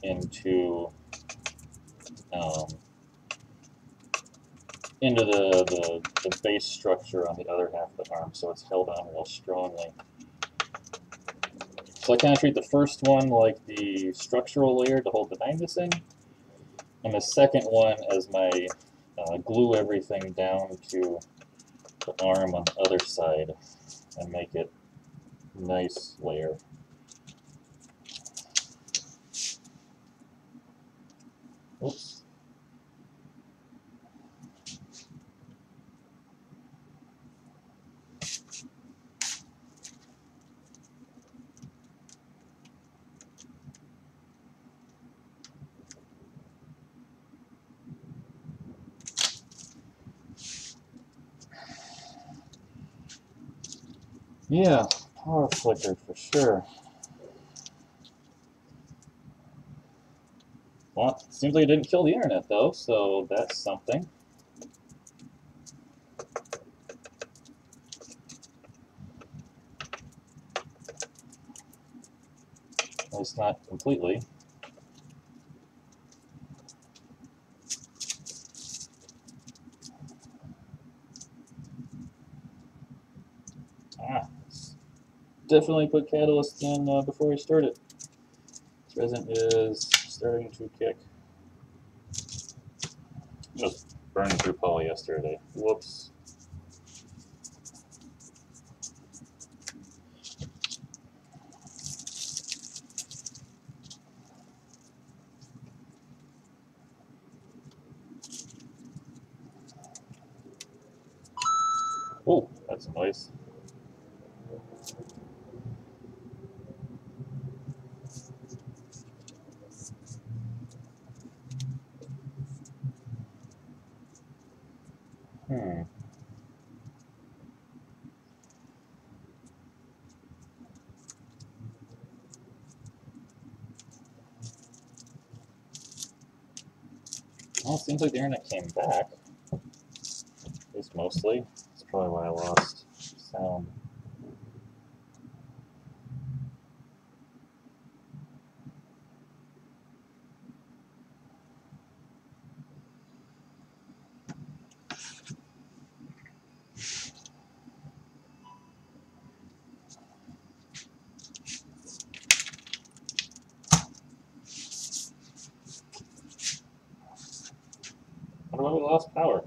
into the base structure on the other half of the arm, so it's held on real strongly. So I kind of treat the first one like the structural layer to hold the magnets in, and the second one as my glue everything down to the arm on the other side and make it a nice layer. Oops. Yeah, power flicker for sure. Well, it seems like it didn't kill the internet though, so that's something. At least not completely. Definitely put catalyst in before we start it. This resin is starting to kick. Just burned through polyester today. Whoops. Oh, that's a noise. Well, it seems like the internet came back. At least mostly. That's probably why I lost sound. I wonder why we lost power.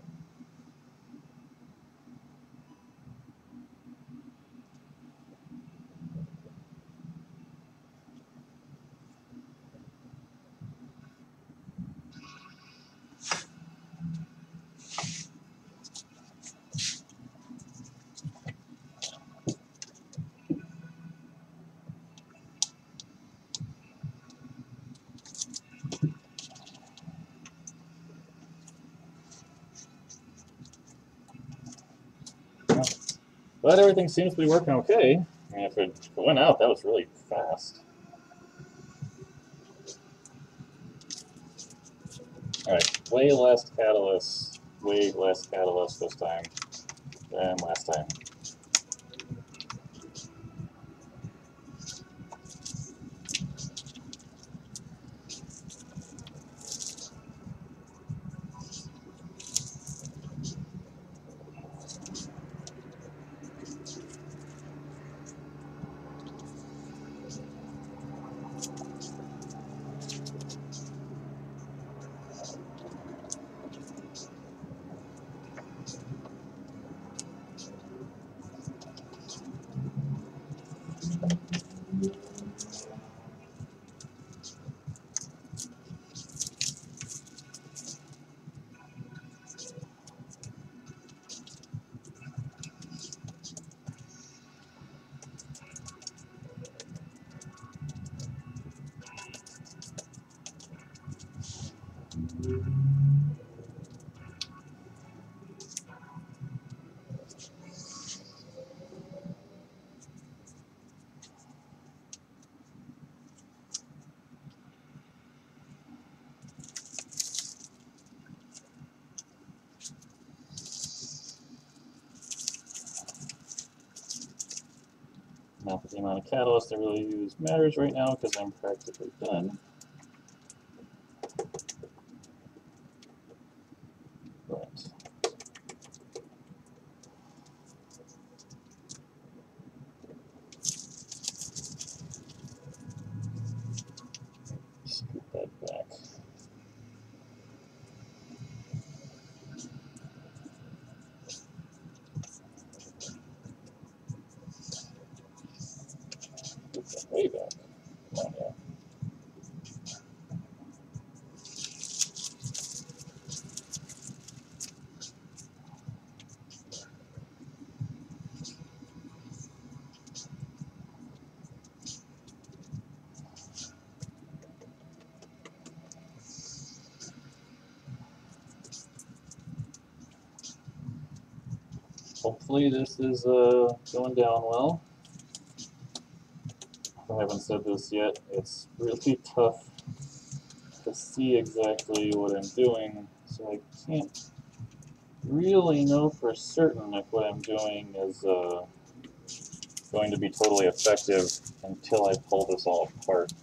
But everything seems to be working okay. I mean, if it went out, that was really fast. Alright, way less catalyst this time than last time. Not that the amount of catalyst I really use matters right now because I'm practically done. Hopefully this is going down well. I haven't said this yet. It's really tough to see exactly what I'm doing, so I can't really know for certain if what I'm doing is going to be totally effective until I pull this all apart.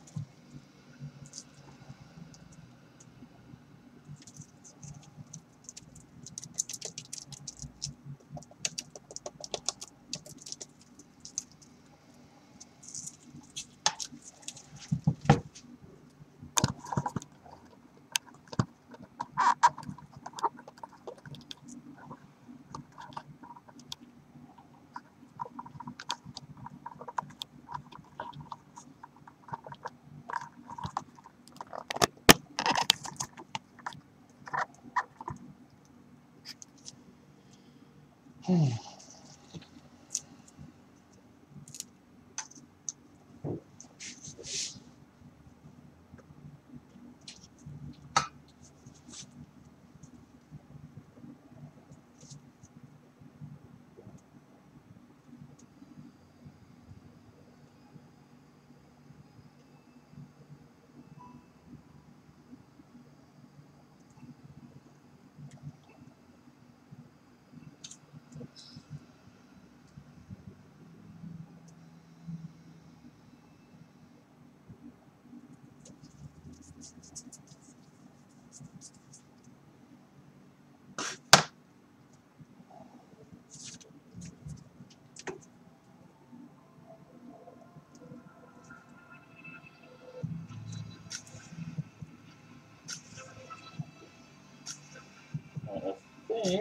I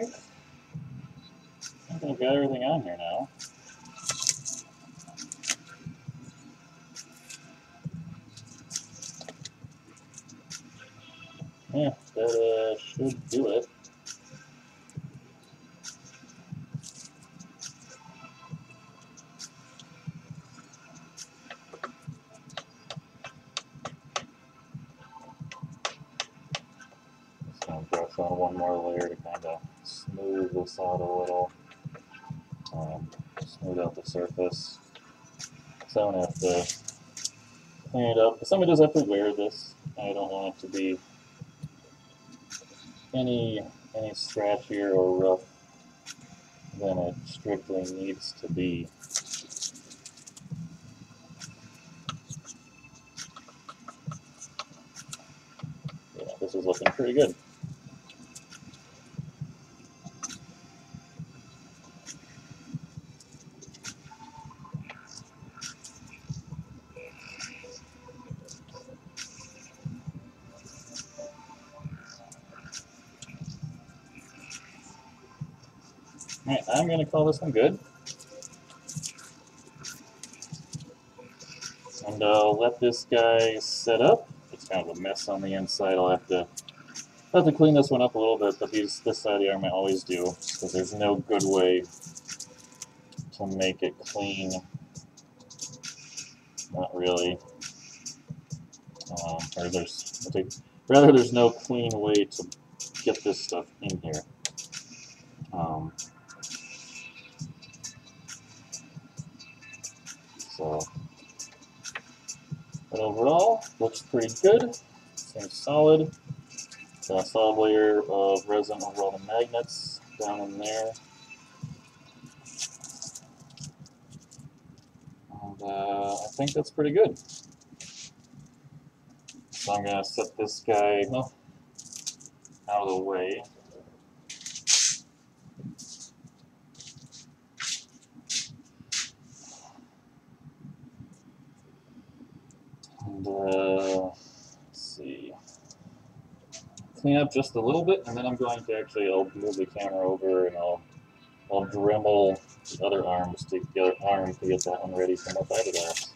think I've got everything on here now. Yeah, that should do it. Just gonna brush on one more layer to kind of smooth this out a little. Smooth out the surface. So I don't have to clean it up. Somebody does have to wear this. I don't want it to be any scratchier or rough than it strictly needs to be. Yeah, this is looking pretty good. Alright, I'm going to call this one good. And I'll let this guy set up. It's kind of a mess on the inside. I'll have to clean this one up a little bit, but this side of the arm I always do, because there's no good way to make it clean. Not really. Rather, there's no clean way to get this stuff in here. But overall, looks pretty good. Seems solid. Got a solid layer of resin over all the magnets down in there. And I think that's pretty good. So I'm going to set this guy out of the way. And let's see. Clean up just a little bit, and then I'm going to I'll move the camera over and I'll Dremel the other arms to get that one ready for more fiberglass.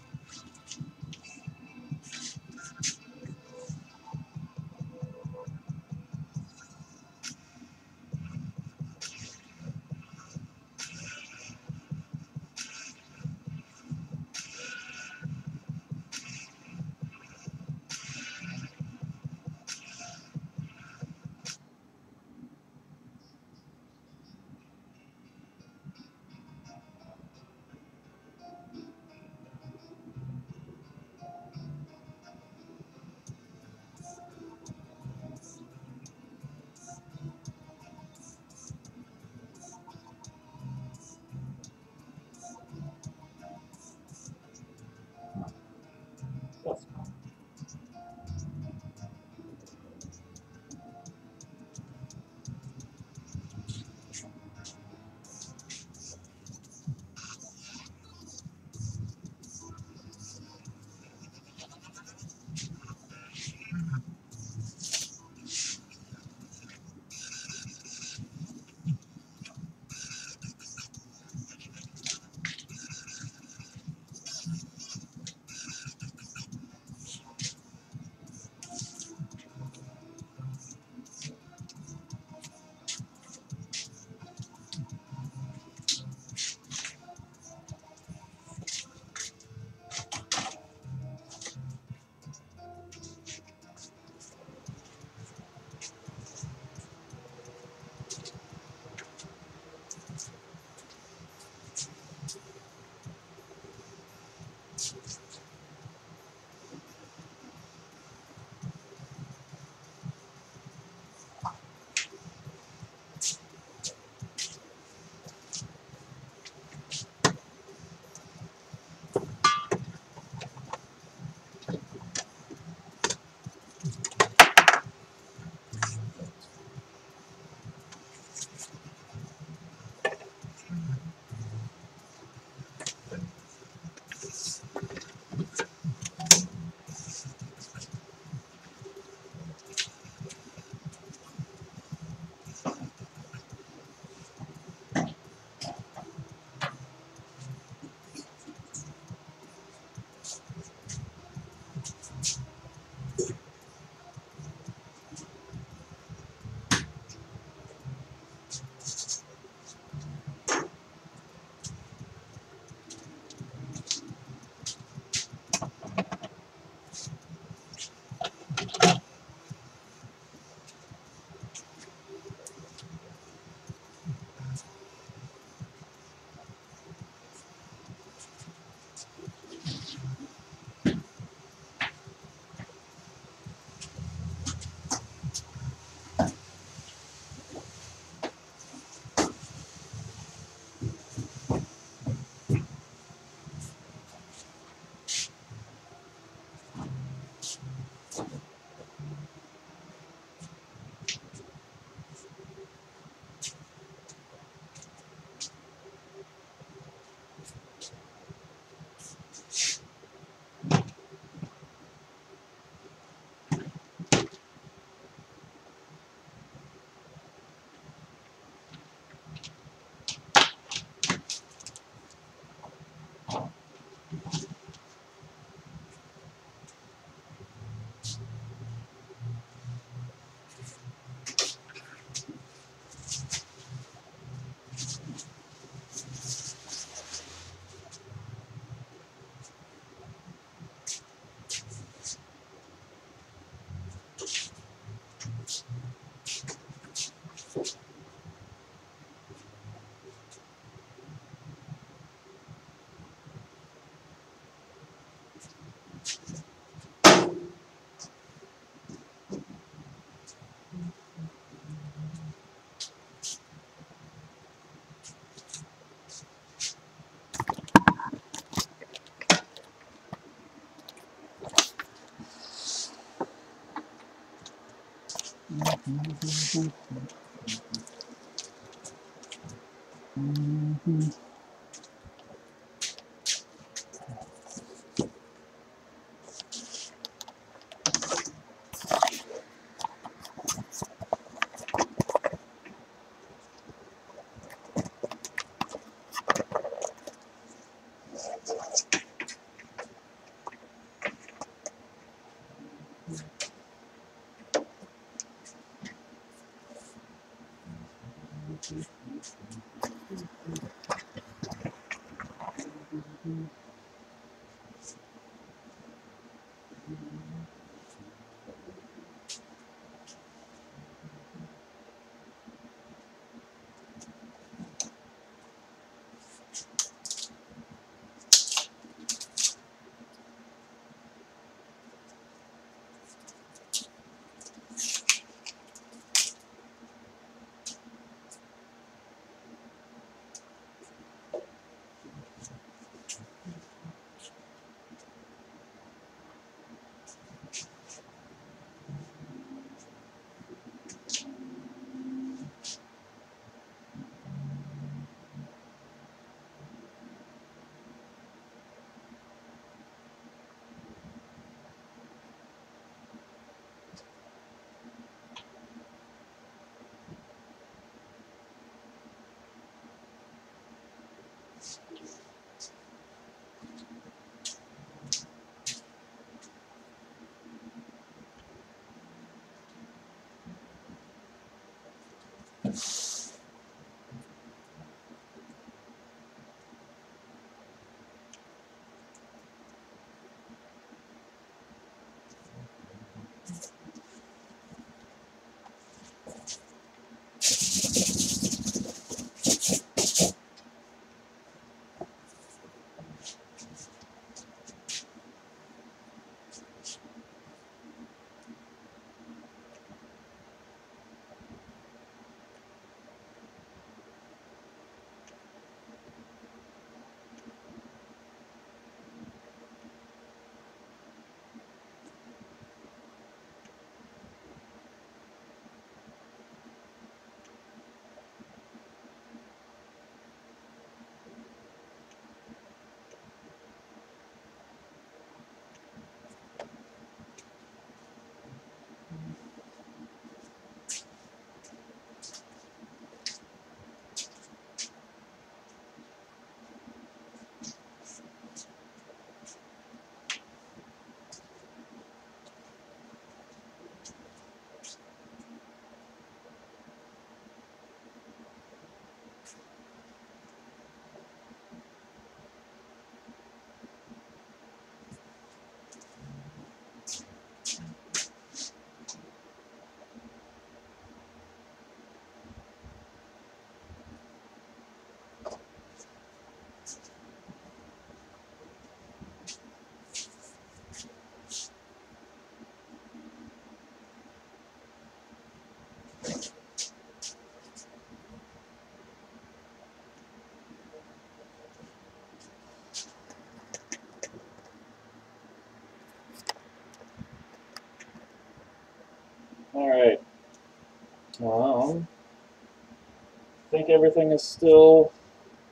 Think everything is still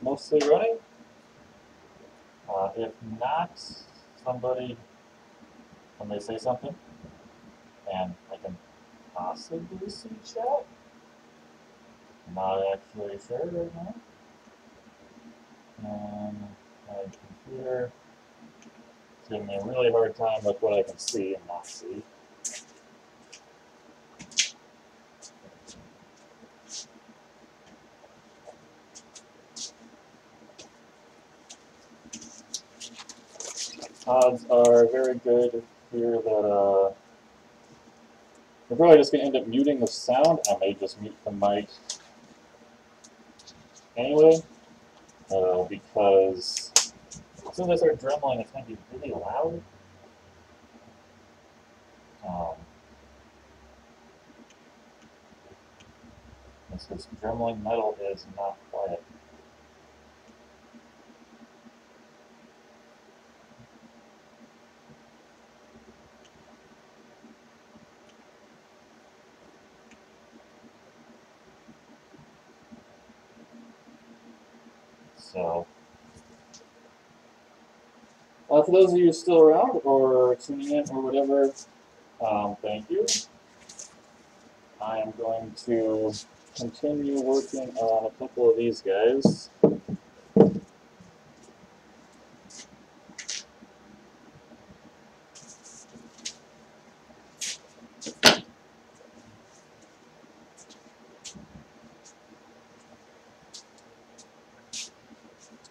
mostly running. If not, somebody may say something, and I can possibly see chat. Not actually sure right now. My computer is giving me a really hard time with what I can see and not see. Odds are very good here that we're probably just going to end up muting the sound. I may just mute the mic anyway, because as soon as I start dremeling, it's going to be really loud. This dremeling metal is not quiet. So, for those of you still around or tuning in or whatever, thank you. I am going to continue working on a couple of these guys.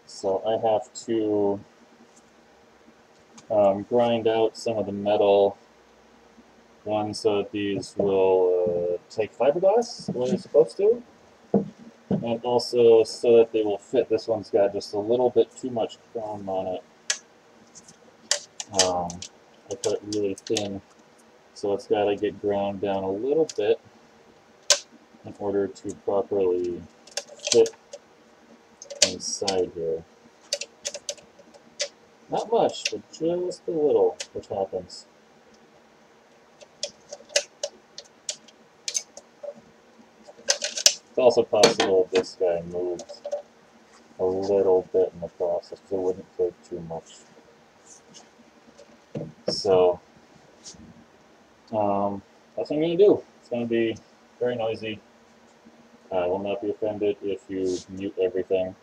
So I have to grind out some of the metal ones so that these will take fiberglass the way they're supposed to, and also so that they will fit. This one's got just a little bit too much chrome on it. I put it really thin, so it's got to get ground down a little bit in order to properly fit inside here. Not much, but just a little, which happens. It's also possible if this guy moved a little bit in the process, so it wouldn't take too much. So, that's what I'm going to do. It's going to be very noisy. I will not be offended if you mute everything.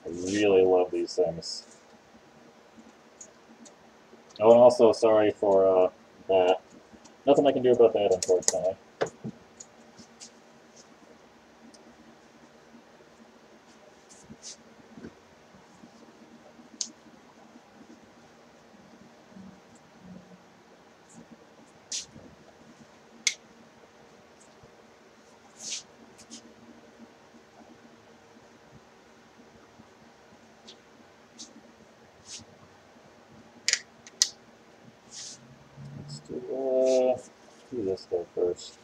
I really love these things. Oh, and also sorry for that. Nothing I can do about that, unfortunately. Let's do this guy first.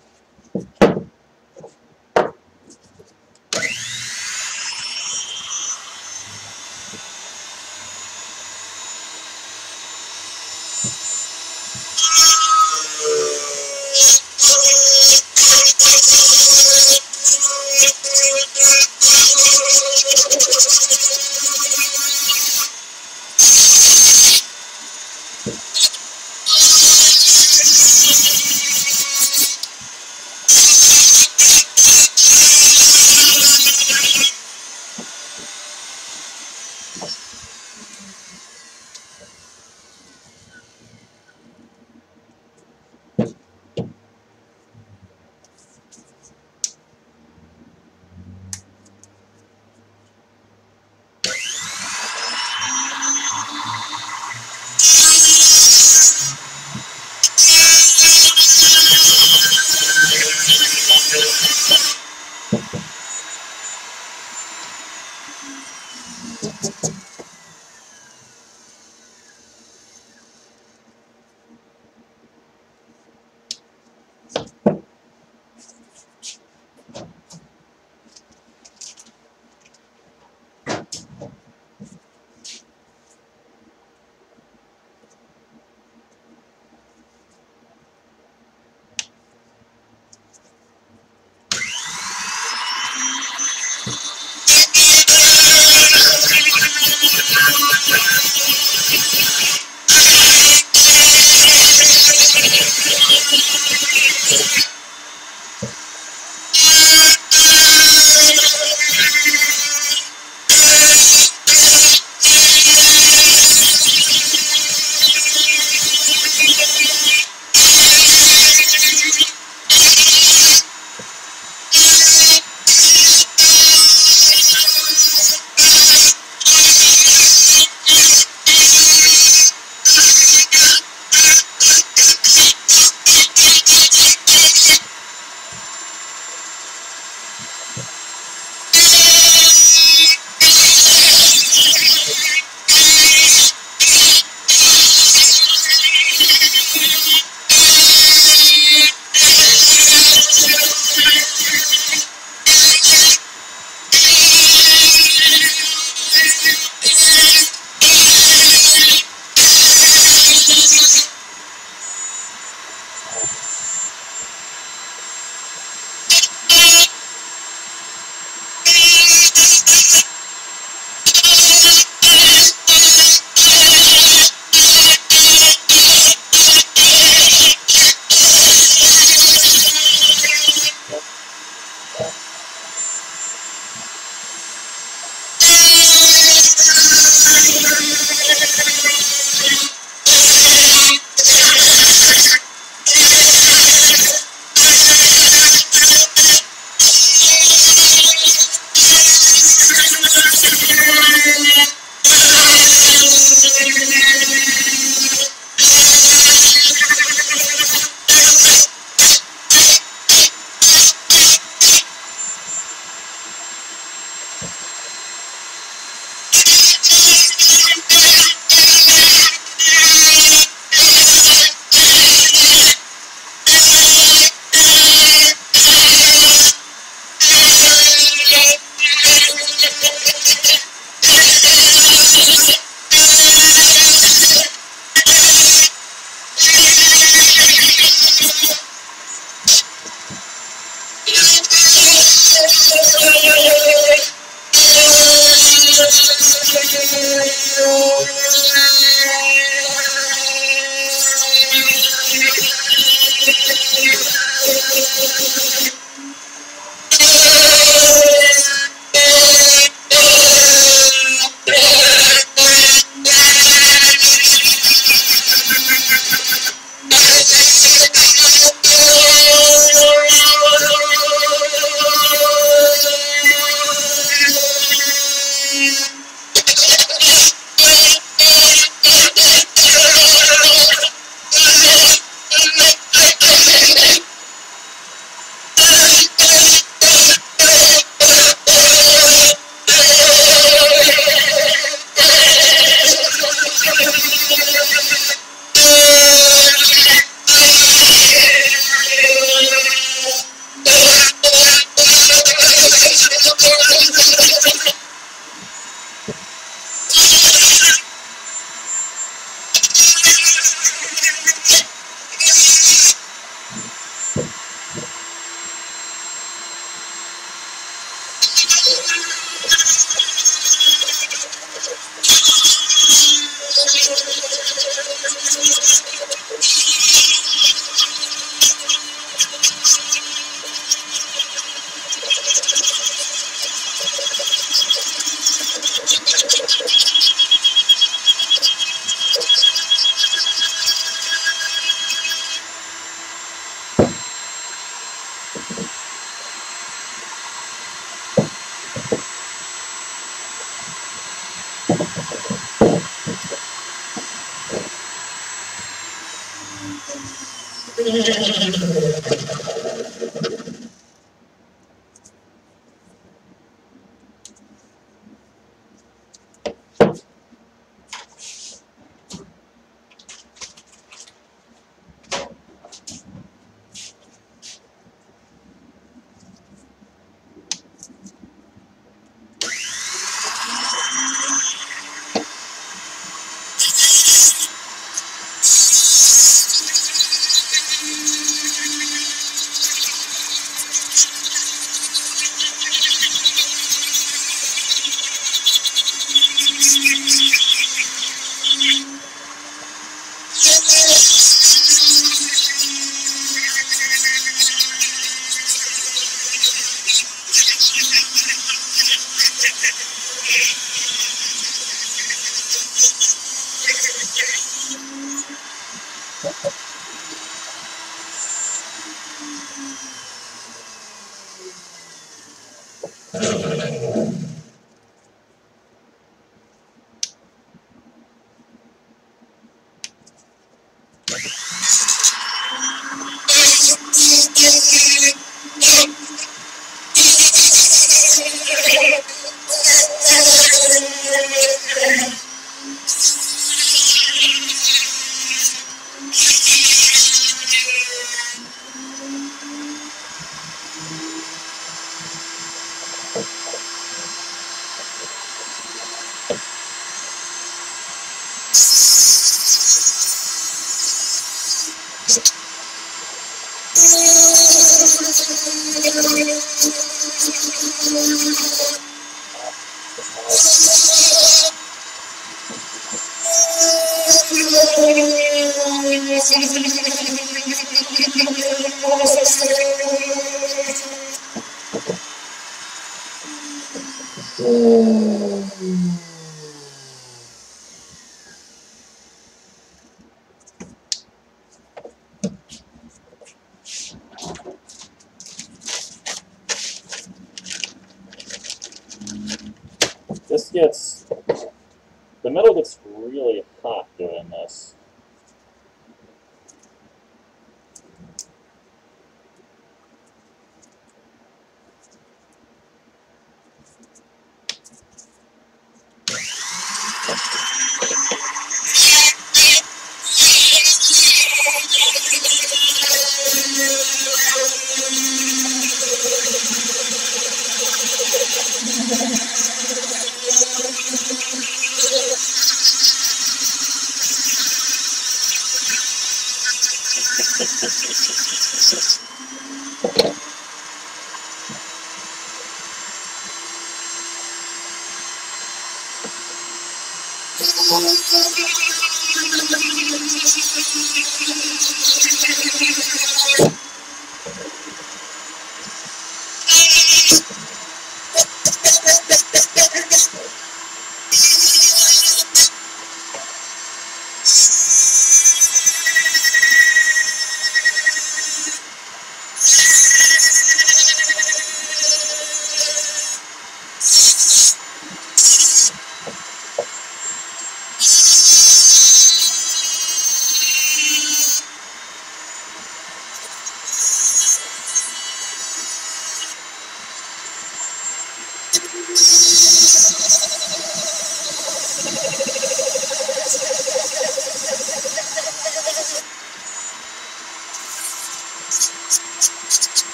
The metal gets really hot doing this.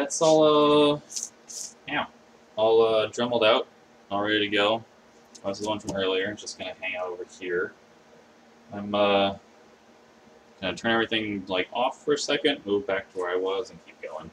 that's all, all dremeled out, all ready to go. This is the one from earlier, just gonna hang out over here. I'm gonna turn everything like off for a second, move back to where I was, and keep going.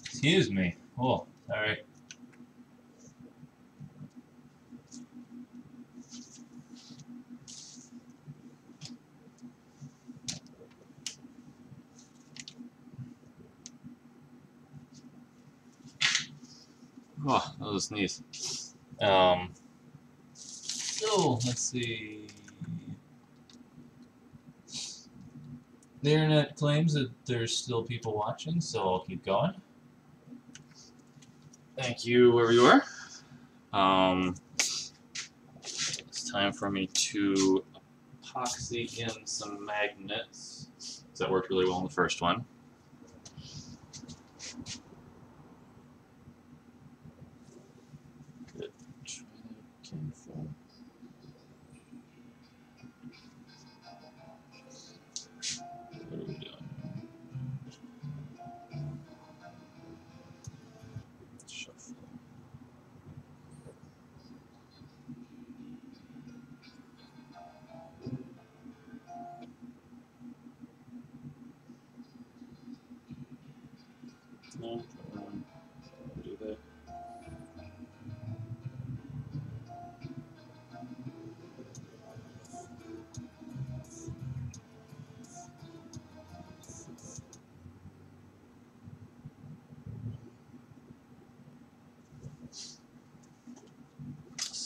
Excuse me. Oh, sorry. Oh, that was a sneeze. So, let's see. The internet claims that there's still people watching, so I'll keep going. Thank you, wherever you are. It's time for me to epoxy in some magnets. That worked really well in the first one. Good. Try that again for what are we doing? Shuffle. No, do that.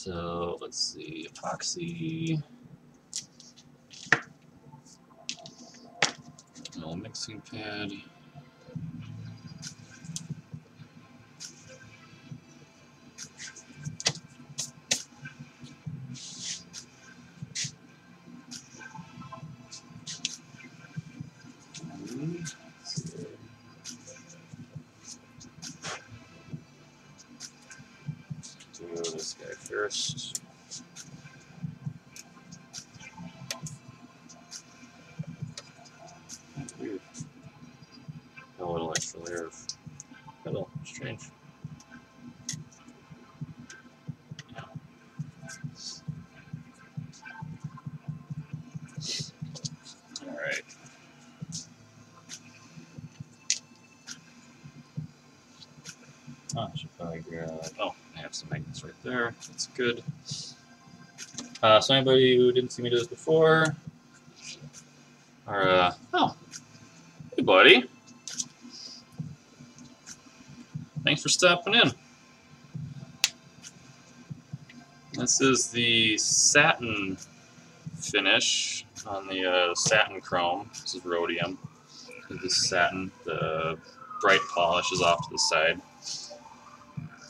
So let's see, epoxy, a little mixing pad. Do this guy first. Weird. A little extra layer of metal. Strange. Alright. Oh, I should probably grab. Oh, I have some magnets right there. That's good. So anybody who didn't see me do this before, or oh, hey buddy, thanks for stopping in. This is the satin finish on the satin chrome. This is rhodium. This is satin. The bright polish is off to the side.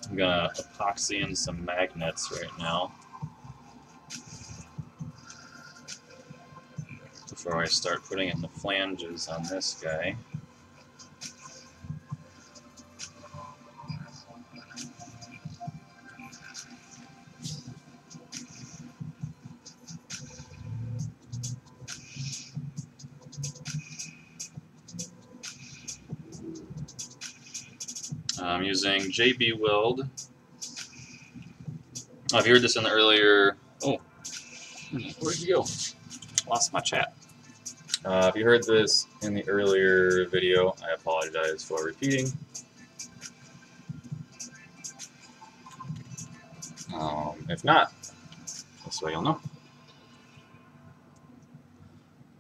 I'm gonna epoxy in some magnets right now before I start putting in the flanges on this guy. I'm using JB Weld. Oh, if you heard this in the earlier... Oh, where'd you go? Lost my chat. If you heard this in the earlier video, I apologize for repeating. If not, this way you'll know.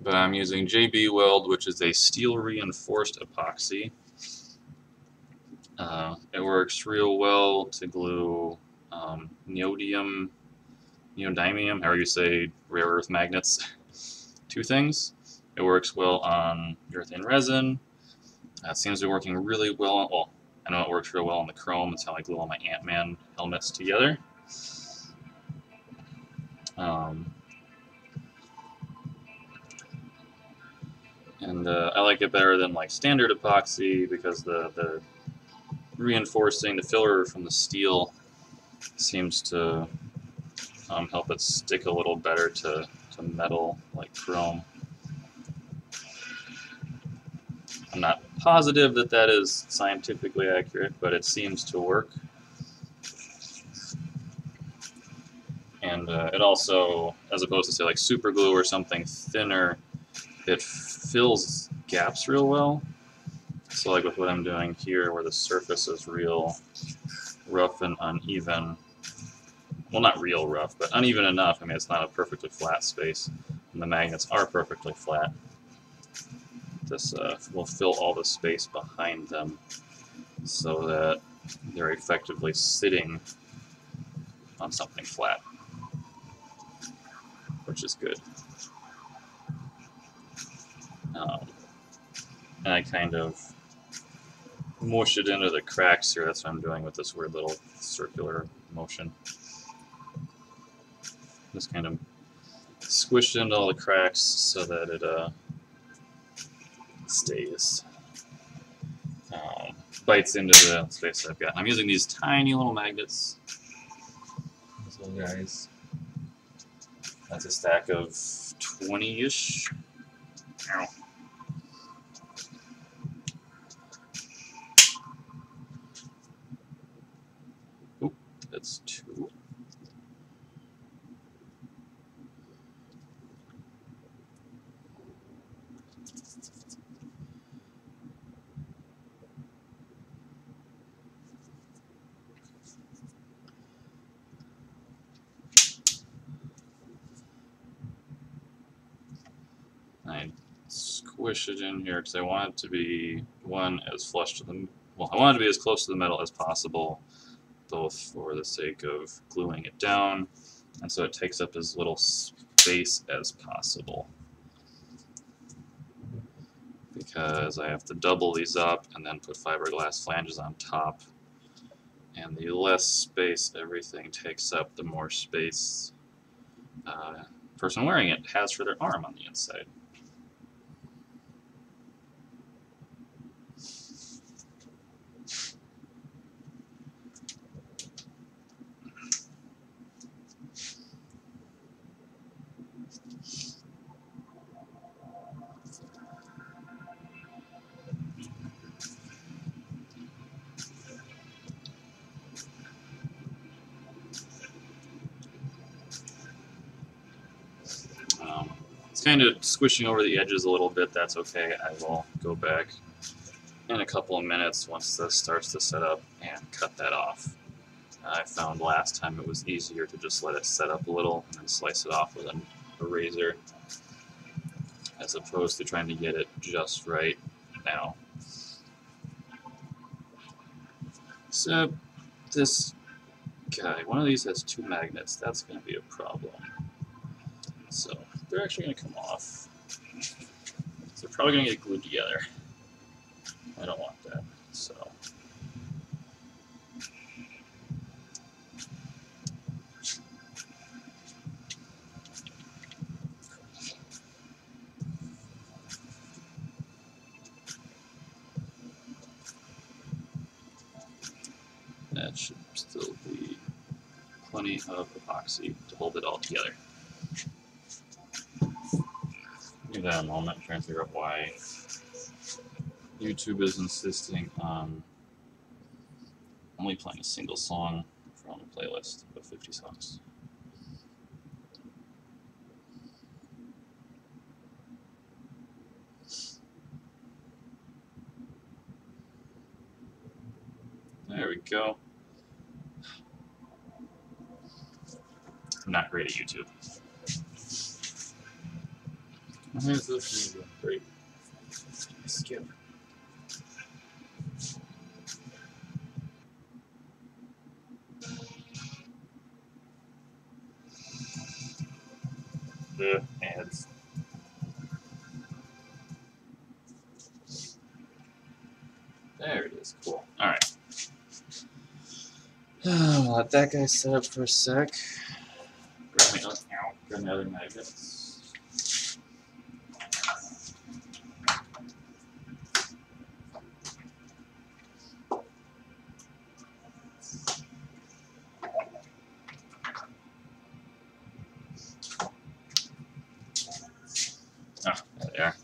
But I'm using JB Weld, which is a steel reinforced epoxy. It works real well to glue neodymium, however you say rare earth magnets, to things. It works well on urethane resin. It seems to be working really well on, well, I know it works real well on the chrome. It's how I glue all my Ant-Man helmets together. And I like it better than like standard epoxy because the reinforcing, the filler from the steel seems to help it stick a little better to metal like chrome. I'm not positive that that is scientifically accurate, but it seems to work. And it also, as opposed to say like super glue or something thinner, it fills gaps real well. So like with what I'm doing here, where the surface is real rough and uneven. Well, not real rough, but uneven enough. I mean, it's not a perfectly flat space, and the magnets are perfectly flat. This will fill all the space behind them so that they're effectively sitting on something flat, which is good. And I kind of mush it into the cracks here. That's what I'm doing with this weird little circular motion. Just kind of squish it into all the cracks so that it stays. Bites into the space I've got. I'm using these tiny little magnets. These little guys. That's a stack of 20-ish. Ow. Oop, that's 2. I squish it in here because I want it to be as flush to the, well, I want it to be as close to the metal as possible, both for the sake of gluing it down, and so it takes up as little space as possible. Because I have to double these up and then put fiberglass flanges on top. And the less space everything takes up, the more space the person wearing it has for their arm on the inside. It's kind of squishing over the edges a little bit. That's okay. I will go back in a couple of minutes once this starts to set up and cut that off. I found last time it was easier to just let it set up a little and then slice it off with a razor, as opposed to trying to get it just right now. So this guy, one of these has 2 magnets. That's going to be a problem. So they're actually going to come off. So they're probably going to get glued together. I don't want that. So that should still be plenty of epoxy to hold it all together. Give that a moment, trying to figure out why YouTube is insisting on only playing a single song from a playlist of 50 songs. There we go. I'm not great at YouTube. Here's this one. Great. Skip. The ads. There it is. Cool. Alright. Let that guy set up for a sec. Grab my other magnets. There they are.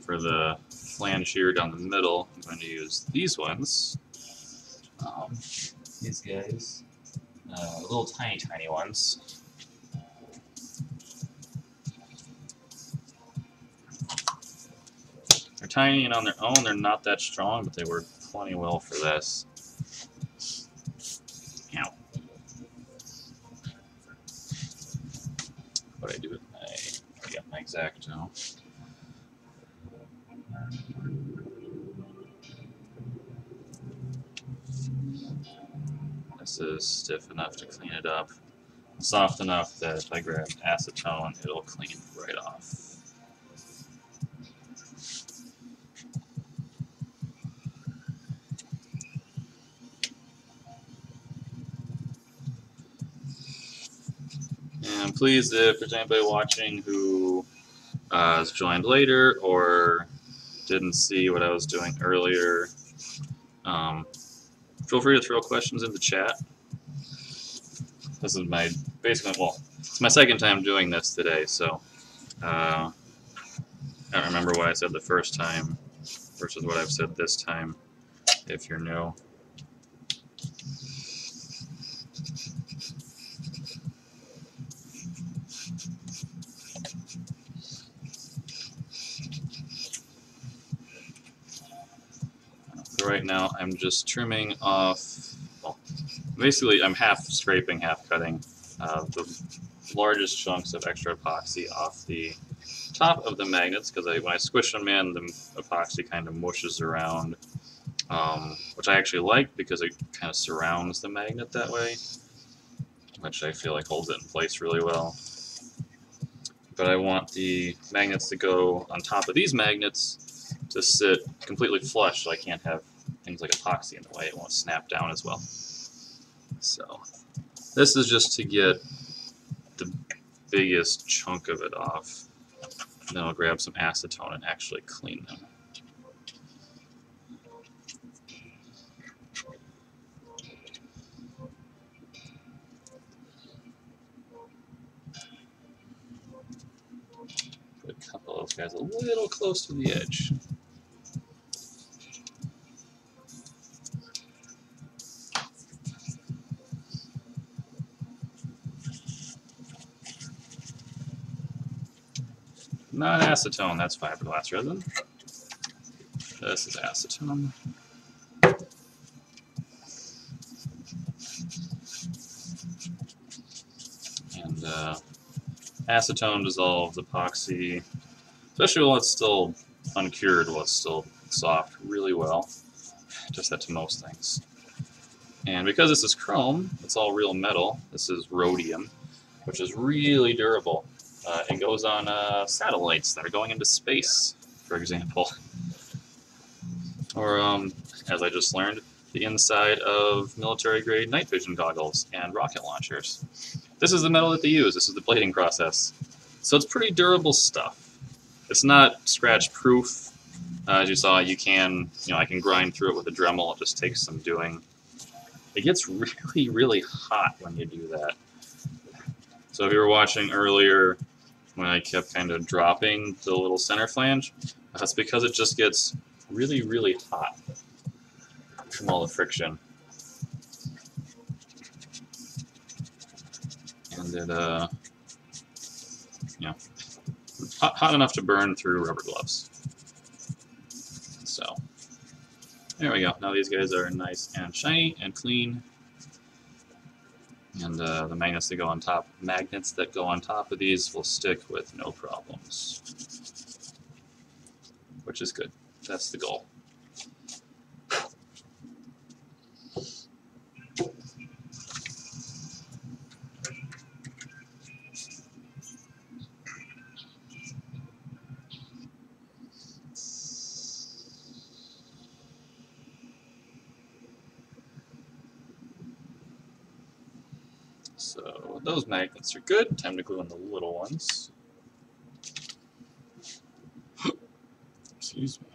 For the flange here down the middle, I'm going to use these ones. These guys. Little tiny ones. They're tiny and on their own they're not that strong, but they work plenty well for this. Ow. What do I do with my X-Acto? This is stiff enough to clean it up. Soft enough that if I grab acetone, it'll clean right off. And please, if there's anybody watching who has joined later or didn't see what I was doing earlier, feel free to throw questions in the chat. This is my, basically, well, it's my second time doing this today, so I don't remember what I said the first time versus what I've said this time, if you're new. Right now, I'm just trimming off, well, basically I'm half scraping, half cutting the largest chunks of extra epoxy off the top of the magnets, because when I squish them in, the epoxy kind of mushes around which I actually like because it kind of surrounds the magnet that way, which I feel like holds it in place really well. But I want the magnets to go on top of these magnets to sit completely flush, so I can't have things like epoxy in the way. It won't snap down as well. So this is just to get the biggest chunk of it off. And then I'll grab some acetone and actually clean them. Put a couple of those guys a little close to the edge. Not acetone, that's fiberglass resin. This is acetone. And acetone dissolves epoxy, especially while it's still uncured, while it's still soft, really well. Does that to most things. And because this is chrome, it's all real metal. This is rhodium, which is really durable. It goes on satellites that are going into space, for example. Or, as I just learned, the inside of military-grade night vision goggles and rocket launchers. This is the metal that they use. This is the plating process. So it's pretty durable stuff. It's not scratch-proof. As you saw, I can grind through it with a Dremel. It just takes some doing. It gets really, really hot when you do that. So if you were watching earlier when I kept kind of dropping the little center flange, that's because it just gets really, really hot from all the friction. And it, hot enough to burn through rubber gloves. So, there we go. Now these guys are nice and shiny and clean. And the magnets that go on top of these will stick with no problems, which is good. That's the goal. So those magnets are good. Time to glue in the little ones. Excuse me.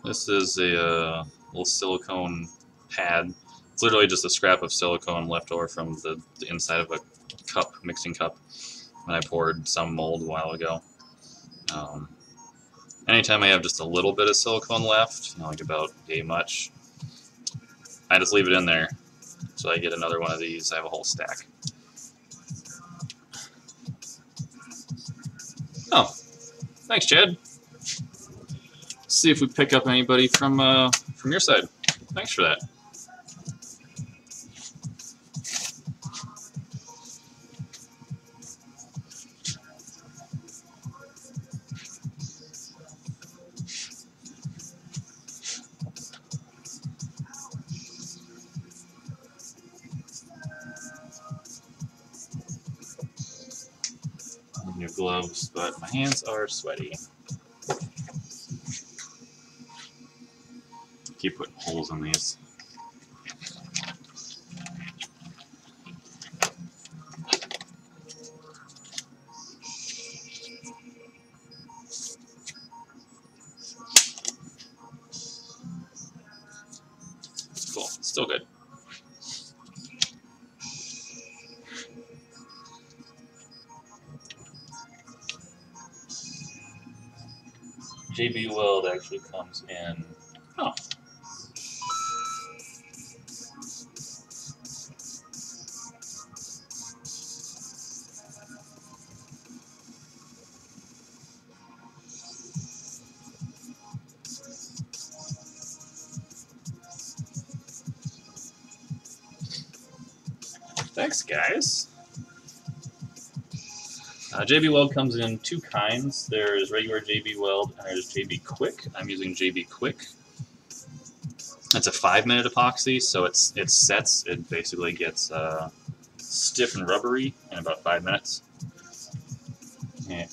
This is a little silicone pad. It's literally just a scrap of silicone left over from the inside of a mixing cup, and I poured some mold a while ago. Anytime I have just a little bit of silicone left, like about a much, I just leave it in there. So I get another one of these. I have a whole stack. Oh, thanks, Chad. Let's see if we pick up anybody from your side. Thanks for that. New gloves, but my hands are sweaty. Keep putting holes in these. Cool, still good. JB Weld actually comes in. Oh. Thanks, guys. JB Weld comes in two kinds. There's regular JB Weld and there's JB Quick. I'm using JB Quick. It's a 5-minute epoxy, so it sets. It basically gets stiff and rubbery in about 5 minutes. Yeah.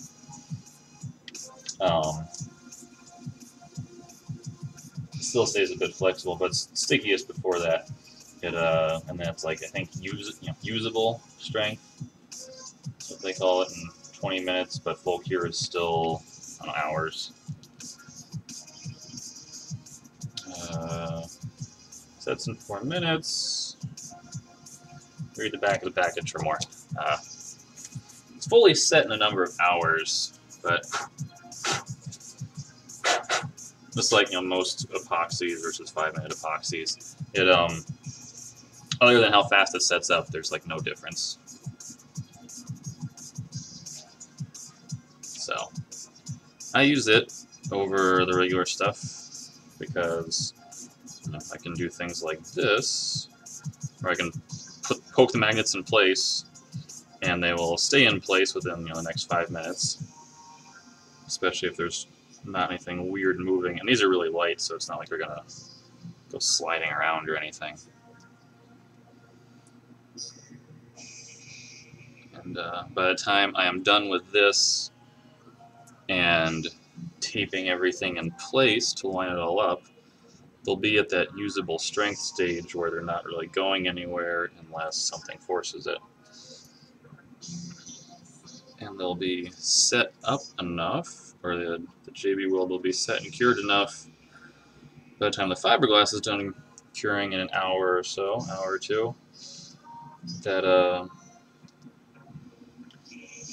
Still stays a bit flexible, but it's stickiest before that. And then it's like, I think usable strength. That's what they call it in 20 minutes, but full cure is still hours. Sets in 4 minutes. Read the back of the package for more. It's fully set in a number of hours, but just like most epoxies versus 5-minute epoxies, it other than how fast it sets up, there's like no difference. So I use it over the regular stuff because I can do things like this, where I can poke the magnets in place, and they will stay in place within the next 5 minutes, especially if there's not anything weird moving. And these are really light, so it's not like they're gonna go sliding around or anything. And by the time I am done with this and taping everything in place to line it all up, they'll be at that usable strength stage where they're not really going anywhere unless something forces it. And they'll be set up enough, or the JB Weld will be set and cured enough by the time the fiberglass is done curing in an hour or so, hour or two, that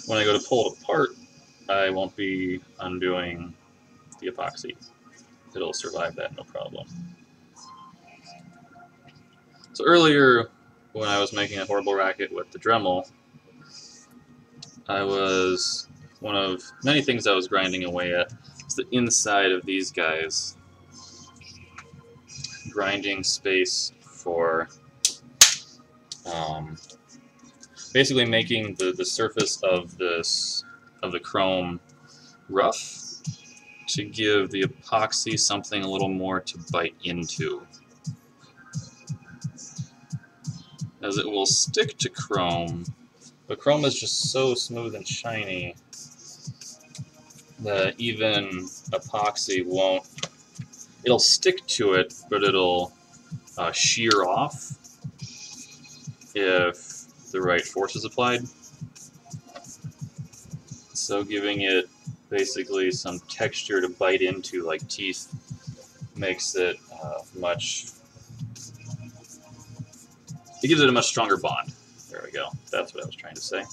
when I go to pull it apart, I won't be undoing the epoxy. It'll survive that, no problem. So earlier, when I was making a horrible racket with the Dremel, one of many things I was grinding away at was the inside of these guys. Grinding space for basically making the surface of the chrome rough to give the epoxy something a little more to bite into, as it will stick to chrome, but chrome is just so smooth and shiny that even epoxy won't. It'll stick to it, but it'll shear off if the right force is applied. So giving it basically some texture to bite into, like teeth, makes it it gives it a much stronger bond. There we go. That's what I was trying to say.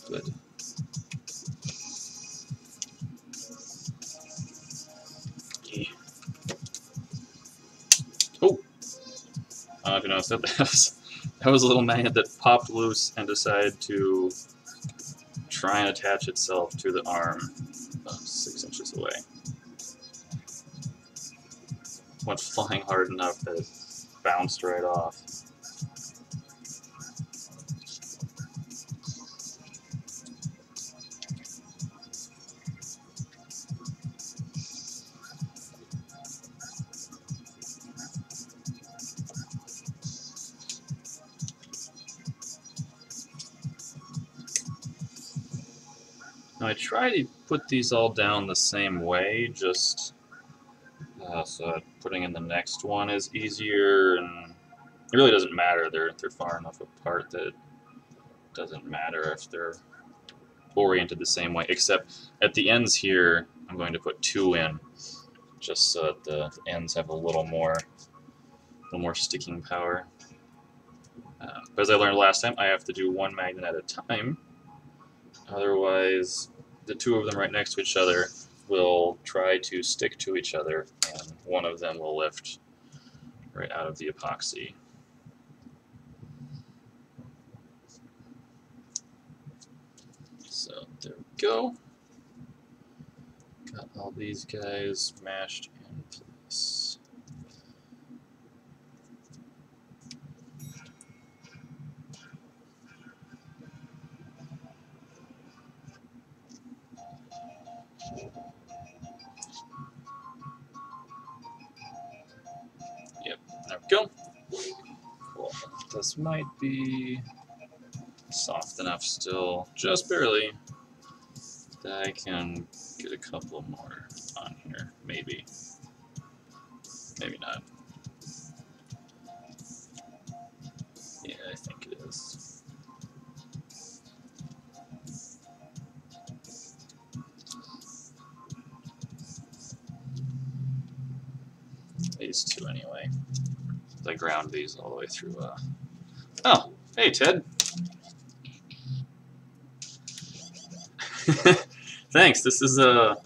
Good. Oh! I don't know if you noticed that. That was a little magnet that popped loose and decided to try and attach itself to the arm about 6 inches away. Went flying hard enough that it bounced right off. Now I try to put these all down the same way, just so that putting in the next one is easier, and it really doesn't matter. They're far enough apart that it doesn't matter if they're oriented the same way, except at the ends here I'm going to put 2 in, just so that the ends have a little more sticking power. But as I learned last time, I have to do 1 magnet at a time. Otherwise, the 2 of them right next to each other will try to stick to each other, and one of them will lift right out of the epoxy. go. Got all these guys mashed in place. Yep, there we go. Cool. This might be soft enough still, just barely, that I can get a couple more on here. Maybe. Maybe not. Yeah, I think it is. These two anyway. I ground these all the way through. Oh, hey Ted. Thanks. This is a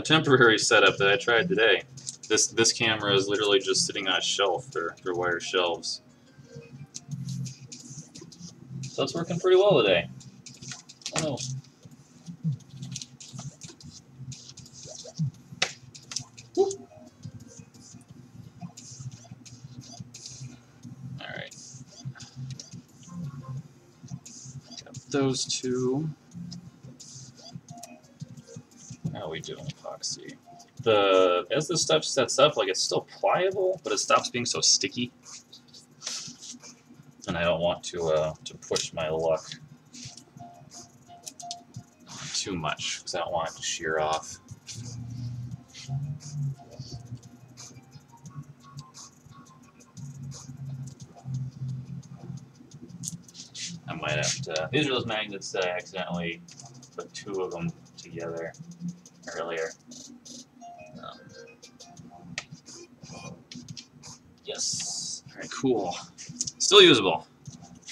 temporary setup that I tried today. This camera is literally just sitting on a shelf. They're wire shelves. So it's working pretty well today. Oh. Alright. Got those two. How are we doing epoxy? As this stuff sets up, like, it's still pliable, but it stops being so sticky. And I don't want to push my luck too much, because I don't want it to shear off. I might have to. These are those magnets that I accidentally put two of them together earlier. Yes. Alright, cool. Still usable.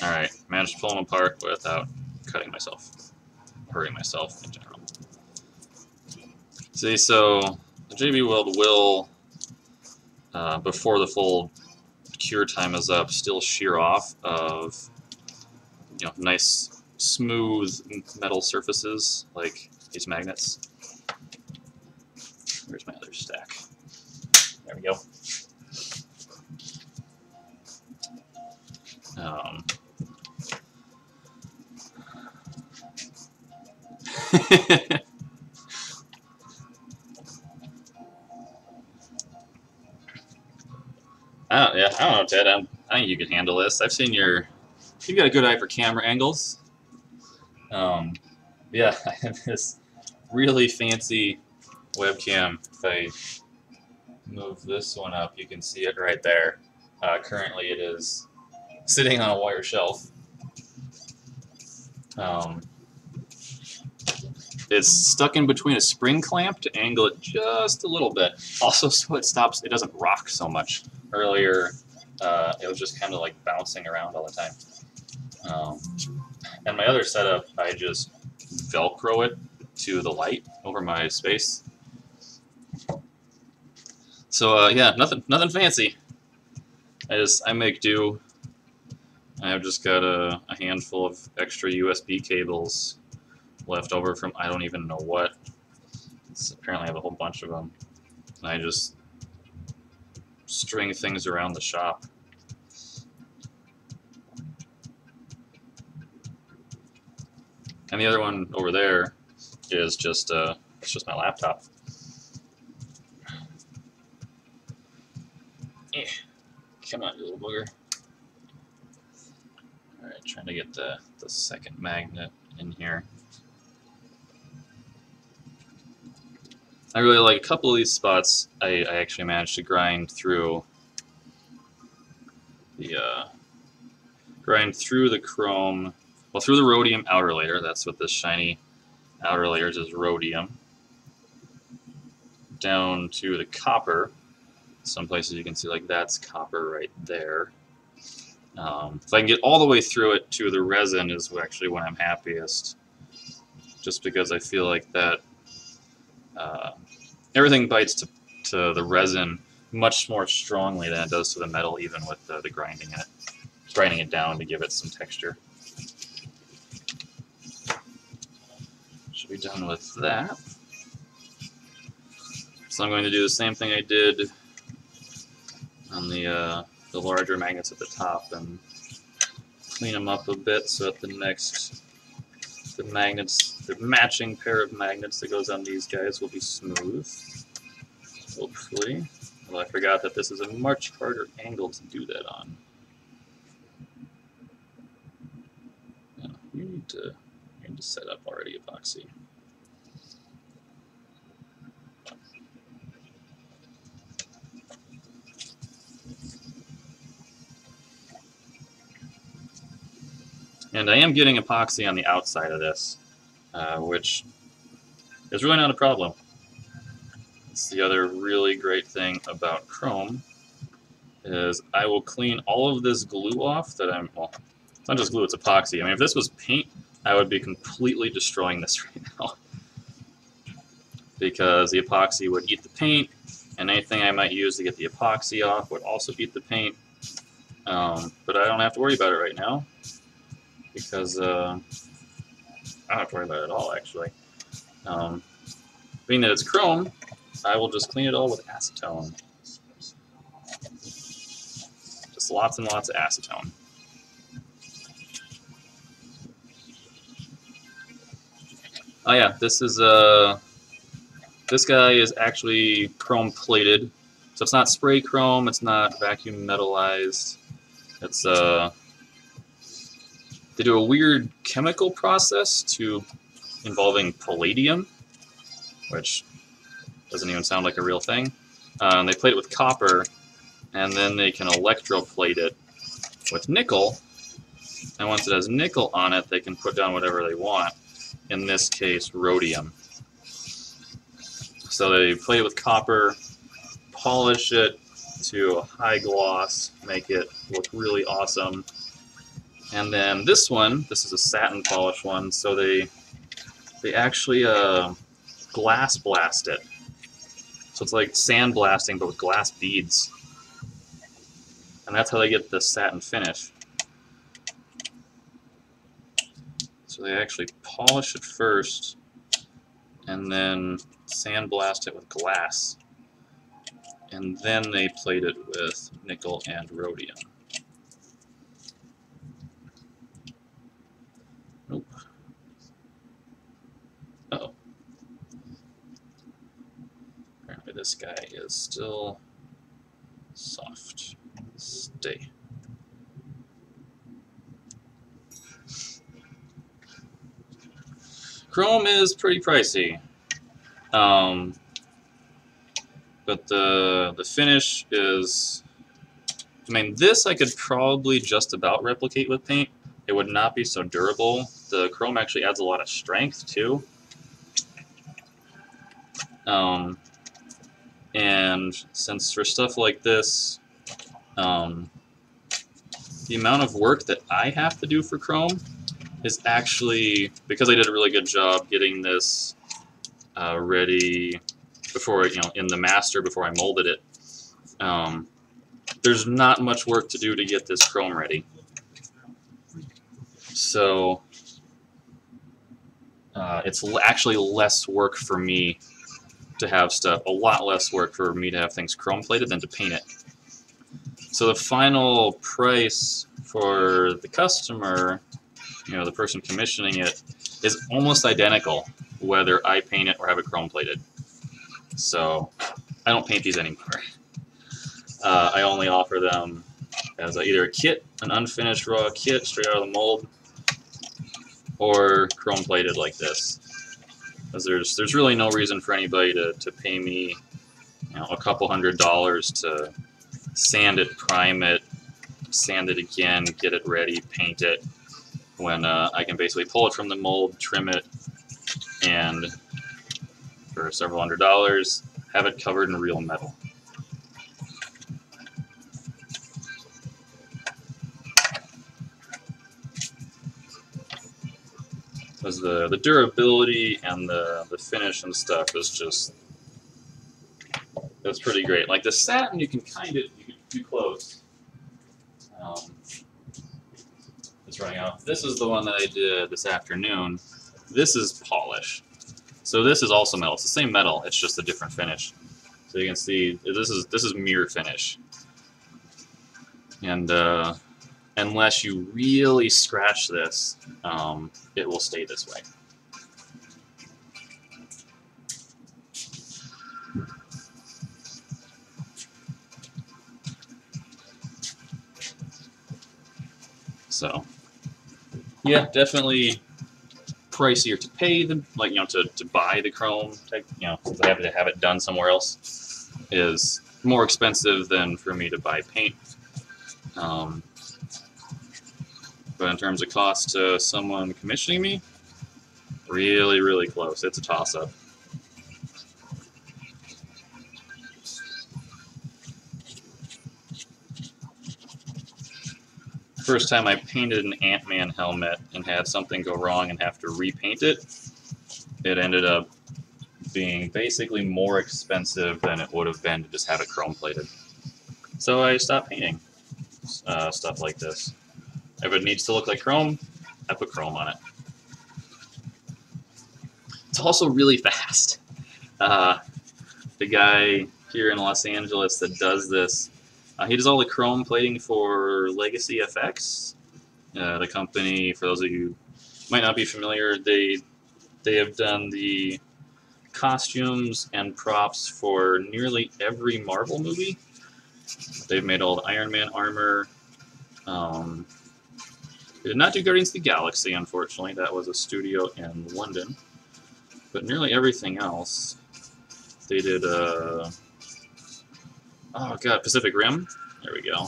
Alright, managed to pull them apart without cutting myself. Hurting myself in general. See, so the JB Weld will, before the full cure time is up, still shear off of, you know, nice smooth metal surfaces like these magnets. Where's my other stack? There we go. Yeah, I don't know, Ted. I think you can handle this. I've seen you've got a good eye for camera angles. Yeah, I have this really fancy webcam. If I move this one up, you can see it right there. Currently, it is sitting on a wire shelf. It's stuck in between a spring clamp to angle it just a little bit. Also, so it stops, it doesn't rock so much. Earlier, it was just kind of like bouncing around all the time. And my other setup, I just Velcro it to the light over my space. So yeah, nothing fancy. I make do. I've just got a handful of extra USB cables left over from I don't even know what. Apparently I have a whole bunch of them. And I just string things around the shop. And the other one over there is just it's just my laptop. Come on, you little booger. Alright, trying to get the second magnet in here. I really like a couple of these spots. I actually managed to grind through the chrome, well, through the rhodium outer layer. That's what this shiny outer layer is rhodium. Down to the copper. Some places you can see like that's copper right there. If I can get all the way through it to the resin is actually when I'm happiest. Just because I feel like that everything bites to the resin much more strongly than it does to the metal, even with the grinding it down to give it some texture. be done with that. So I'm going to do the same thing I did on the larger magnets at the top and clean them up a bit so that the matching pair of magnets that goes on these guys will be smooth, hopefully. Well, I forgot that this is a much harder angle to do that on. Yeah, you need to set up already, epoxy. And I am getting epoxy on the outside of this, which is really not a problem. It's the other really great thing about chrome is I will clean all of this glue off that well, it's not just glue, it's epoxy. I mean, if this was paint, I would be completely destroying this right now because the epoxy would eat the paint, and anything I might use to get the epoxy off would also eat the paint. But I don't have to worry about it right now because I don't have to worry about it at all, actually. Being that it's chrome, I will just clean it all with acetone. Just lots and lots of acetone. Oh yeah, this guy is actually chrome plated, so it's not spray chrome, it's not vacuum metallized. It's they do a weird chemical process involving palladium, which doesn't even sound like a real thing. They plate it with copper, and then they can electroplate it with nickel. And once it has nickel on it, they can put down whatever they want. In this case, rhodium. So they plate it with copper, polish it to a high gloss, make it look really awesome. And then this is a satin polish one, so they actually glass blast it. So it's like sand blasting, but with glass beads. And that's how they get the satin finish. So they actually polish it first, and then sandblast it with glass. And then they plate it with nickel and rhodium. Nope. Uh-oh. Apparently this guy is still soft. Stay. Chrome is pretty pricey, but the finish is, I mean, this I could probably just about replicate with paint. It would not be so durable. The chrome actually adds a lot of strength too. And since for stuff like this, the amount of work that I have to do for chrome is actually, because I did a really good job getting this ready before, in the master before I molded it. There's not much work to do to get this chrome ready. So it's actually less work for me to have stuff, a lot less work for me to have things chrome plated than to paint it. So the final price for the customer, the person commissioning it, is almost identical whether I paint it or have it chrome plated. So I don't paint these anymore. I only offer them as either a kit, an unfinished raw kit straight out of the mold, or chrome plated like this. Because there's really no reason for anybody to pay me a couple $100 to sand it, prime it, sand it again, get it ready, paint it, when I can basically pull it from the mold, trim it, and for several $100s, have it covered in real metal. Because the durability and the finish and stuff is just, that's pretty great. Like the satin, you can do close. It's running out. This is the one that I did this afternoon. This is polish. So this is also metal. It's the same metal. It's just a different finish. So you can see this is mirror finish. And unless you really scratch this, it will stay this way. So, yeah, definitely pricier to pay than, like, to buy the chrome, since I have to have it done somewhere else, is more expensive than for me to buy paint. But in terms of cost to someone commissioning me, really, really close. It's a toss-up. First time I painted an Ant-Man helmet and had something go wrong and have to repaint it, it ended up being basically more expensive than it would have been to just have it chrome plated. So I stopped painting stuff like this. If it needs to look like chrome, I put chrome on it. It's also really fast. The guy here in Los Angeles that does this, he does all the chrome plating for Legacy FX. The company, for those of you who might not be familiar, they have done the costumes and props for nearly every Marvel movie. They've made all the Iron Man armor. They did not do Guardians of the Galaxy, unfortunately. That was a studio in London. But nearly everything else, they did, oh god, Pacific Rim. There we go.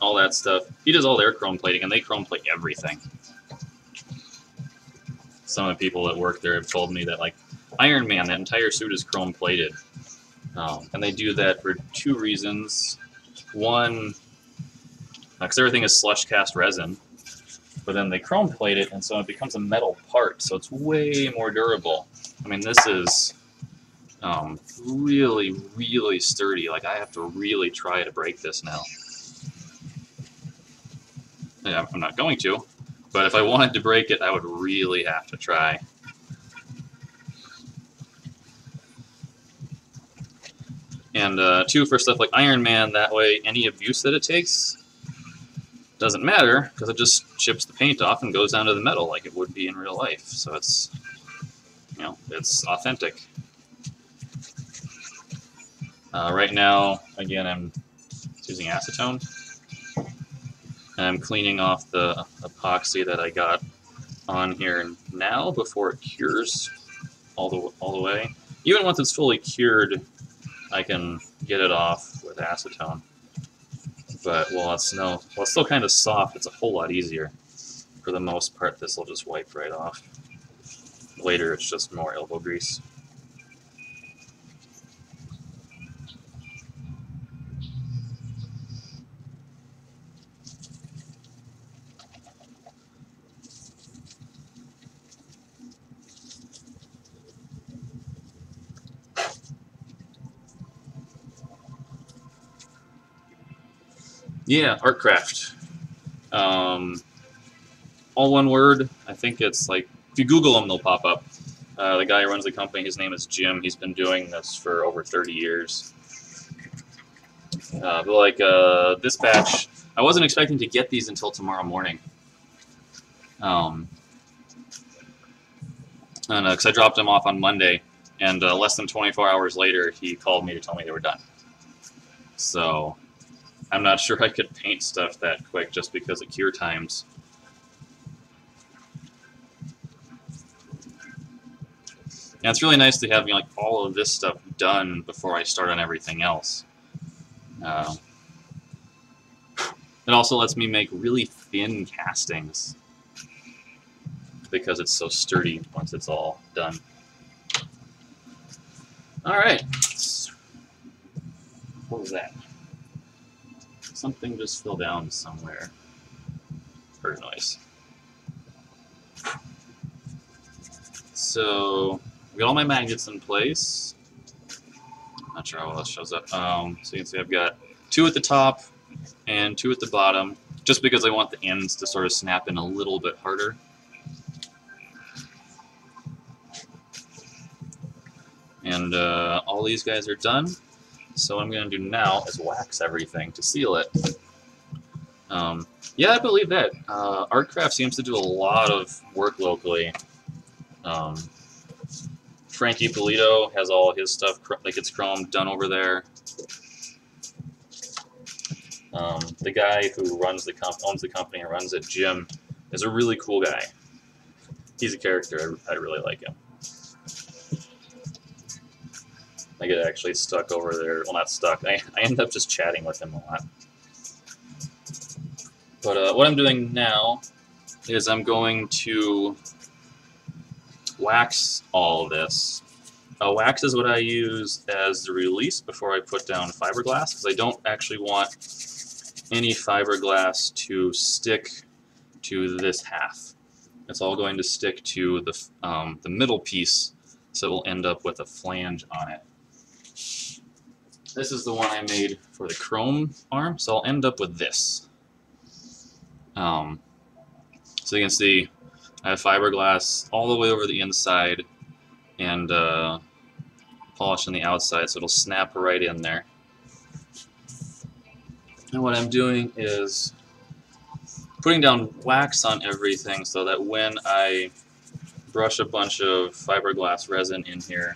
All that stuff. He does all their chrome plating, and they chrome plate everything. Some of the people that work there have told me that, like, Iron Man, that entire suit is chrome plated. And they do that for two reasons. One, because everything is slush cast resin, but then they chrome plate it, and so it becomes a metal part, so it's way more durable. I mean, this is really, really sturdy. Like, I have to really try to break this now. Yeah, I'm not going to, but if I wanted to break it, I would really have to try. And two, for stuff like Iron Man, that way any abuse that it takes doesn't matter, because it just chips the paint off and goes down to the metal like it would be in real life. So it's, it's authentic. Right now, again, I'm using acetone. And I'm cleaning off the epoxy that I got on here now before it cures all the way. Even once it's fully cured, I can get it off with acetone. But while it's still kind of soft, it's a whole lot easier. For the most part, this will just wipe right off. Later, it's just more elbow grease. Yeah, Artcraft. All one word. I think it's like, if you Google them, they'll pop up. The guy who runs the company, his name is Jim. He's been doing this for over 30 years. But like this batch, I wasn't expecting to get these until tomorrow morning. And because I dropped them off on Monday, and less than 24 hours later, he called me to tell me they were done. So I'm not sure I could paint stuff that quick just because of cure times. And it's really nice to have like all of this stuff done before I start on everything else. It also lets me make really thin castings because it's so sturdy once it's all done. All right. What was that? Something just fell down somewhere. Bird noise. So we got all my magnets in place. Not sure how well this shows up. So you can see I've got 2 at the top and 2 at the bottom, just because I want the ends to sort of snap in a little bit harder. And all these guys are done. So what I'm going to do now is wax everything to seal it. Yeah, I believe that. Artcraft seems to do a lot of work locally. Frankie Polito has all his stuff that gets chromed done over there. The guy who runs the owns the company and runs it, Jim, is a really cool guy. He's a character. I really like him. I get actually stuck over there. Well, not stuck. I end up just chatting with him a lot. But what I'm doing now is I'm going to wax all of this. Wax is what I use as the release before I put down fiberglass, because I don't actually want any fiberglass to stick to this half. It's all going to stick to the middle piece, so it will end up with a flange on it. This is the one I made for the chrome arm, so I'll end up with this. So you can see I have fiberglass all the way over the inside and polish on the outside, so it'll snap right in there. And what I'm doing is putting down wax on everything so that when I brush a bunch of fiberglass resin in here,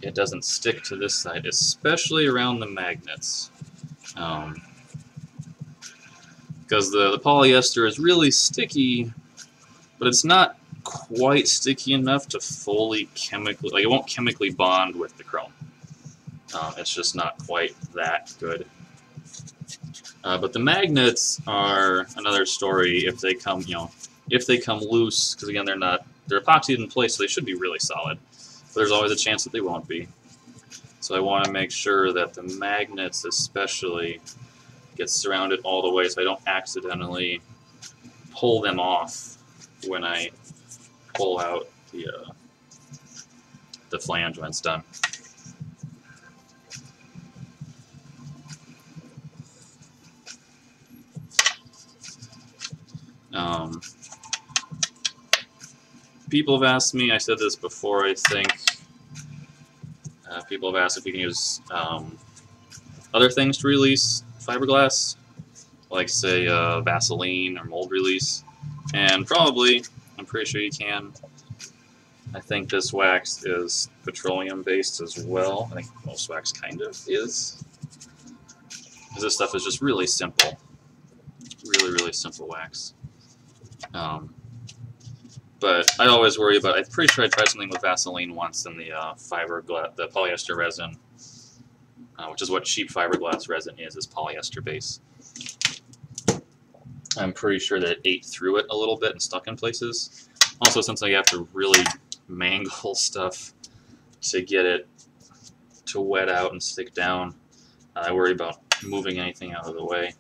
it doesn't stick to this side, especially around the magnets. Because the polyester is really sticky, but it's not quite sticky enough to fully chemically, like it won't chemically bond with the chrome. It's just not quite that good. But the magnets are another story if they come, if they come loose, because again they're epoxied in place, so they should be really solid. But there's always a chance that they won't be. So I want to make sure that the magnets especially get surrounded all the way so I don't accidentally pull them off when I pull out the flange when it's done. People have asked me, I said this before, I think, people have asked if we can use other things to release fiberglass, like say Vaseline or mold release, and probably, I'm pretty sure you can. I think this wax is petroleum based as well. I think most wax kind of is. Because this stuff is just really simple. Really, really simple wax. But I always worry about, I'm pretty sure I tried something with Vaseline once in the the polyester resin, which is what cheap fiberglass resin is polyester base. I'm pretty sure that it ate through it a little bit and stuck in places. Also, since I have to really mangle stuff to get it to wet out and stick down, I worry about moving anything out of the way.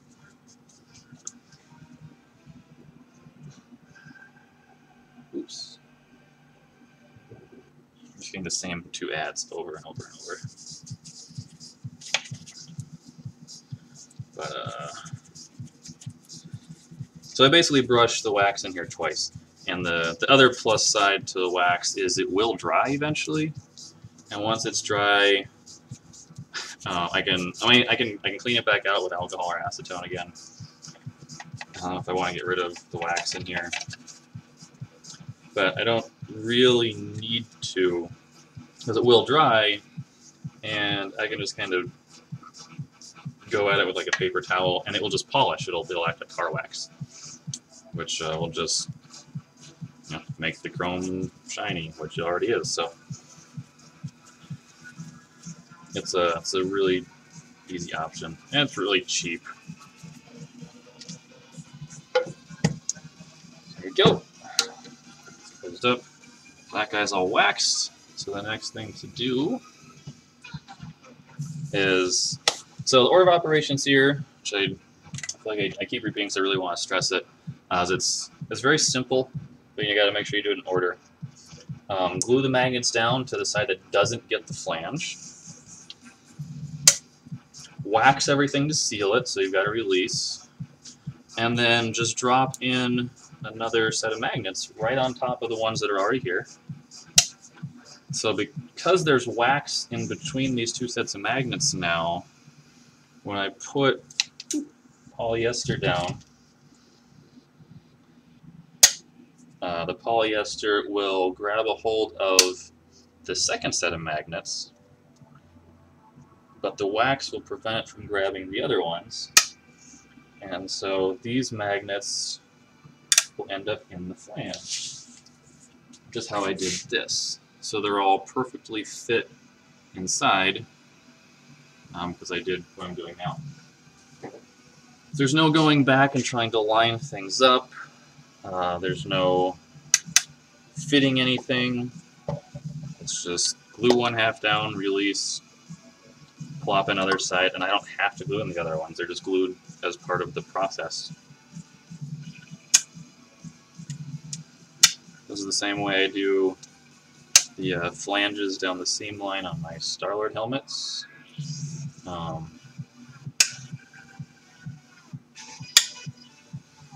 Oops. I'm just getting the same two ads over and over and over. But, so I basically brushed the wax in here twice. And the other plus side to the wax is it will dry eventually. And once it's dry, I can clean it back out with alcohol or acetone again. If I want to get rid of the wax in here. But I don't really need to, because it will dry, and I can just kind of go at it with like a paper towel, and it will just polish. It'll act like car wax, which will just make the chrome shiny, which it already is. So it's a really easy option, and it's really cheap. There you go. Closed up. That guy's all waxed. So the next thing to do is, so the order of operations here, which I feel like I keep repeating because I really want to stress it, as it's very simple, but you got to make sure you do it in order. Glue the magnets down to the side that doesn't get the flange. Wax everything to seal it, so you've got a release. And then just drop in another set of magnets right on top of the ones that are already here. So because there's wax in between these two sets of magnets now, when I put polyester down, the polyester will grab a hold of the second set of magnets, but the wax will prevent it from grabbing the other ones. And so these magnets will end up in the flange. Just how I did this. So they're all perfectly fit inside, because I did what I'm doing now. There's no going back and trying to line things up. There's no fitting anything. It's just glue one half down, release, plop another side, and I don't have to glue in the other ones. They're just glued as part of the process. This is the same way I do the flanges down the seam line on my Star-Lord helmets.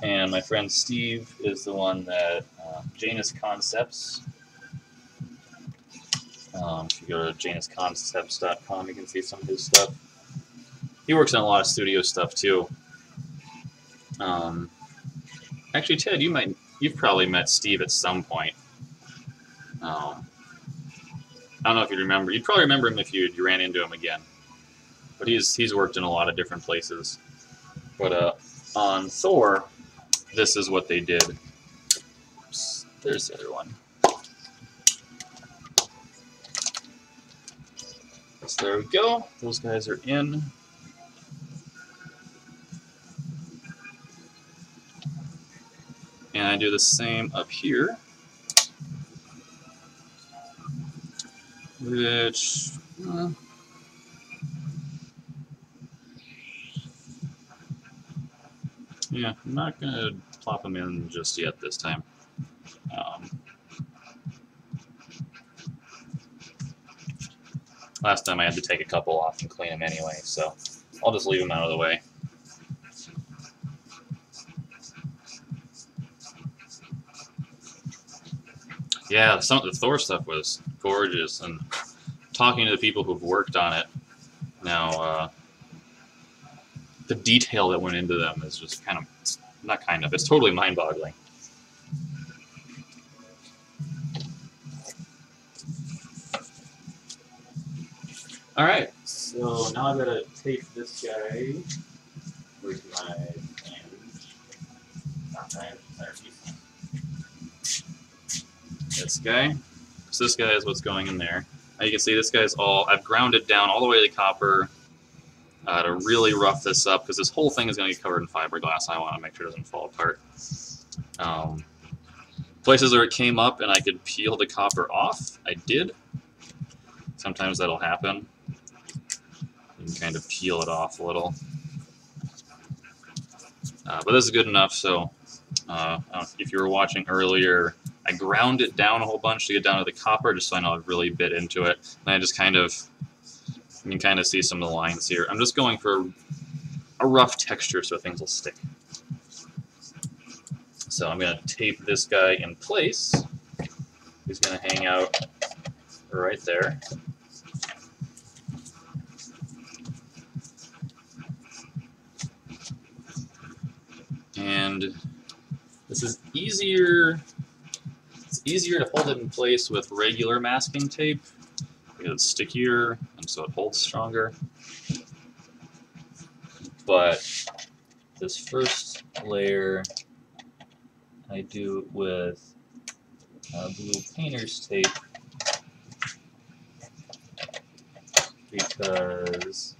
And my friend Steve is the one that, Janus Concepts. If you go to janusconcepts.com, you can see some of his stuff. He works on a lot of studio stuff too. Actually, Ted, you've probably met Steve at some point. I don't know if you remember. You'd probably remember him if you ran into him again. But he's worked in a lot of different places. But on Thor, this is what they did. Oops, there's the other one. So there we go. Those guys are in. And I do the same up here, which yeah, I'm not going to plop them in just yet this time. Last time I had to take a couple off and clean them anyway, so I'll just leave them out of the way. Yeah, some of the Thor stuff was gorgeous, and talking to the people who've worked on it now, the detail that went into them is just it's totally mind-boggling. Alright, so now I've got to tape this guy. Where's my flange? Not flange, this guy. So this guy is what's going in there. Now you can see this guy's I've grounded down all the way to the copper to really rough this up, because this whole thing is going to get covered in fiberglass. I want to make sure it doesn't fall apart. Places where it came up and I could peel the copper off, I did. Sometimes that'll happen. You can kind of peel it off a little. But this is good enough, so if you were watching earlier, I ground it down a whole bunch to get down to the copper, just so I know I've really bit into it. And I just you can kind of see some of the lines here. I'm just going for a rough texture so things will stick. So I'm going to tape this guy in place. He's going to hang out right there. And this is easier. It's easier to hold it in place with regular masking tape because it's stickier and so it holds stronger. But this first layer I do with blue painter's tape because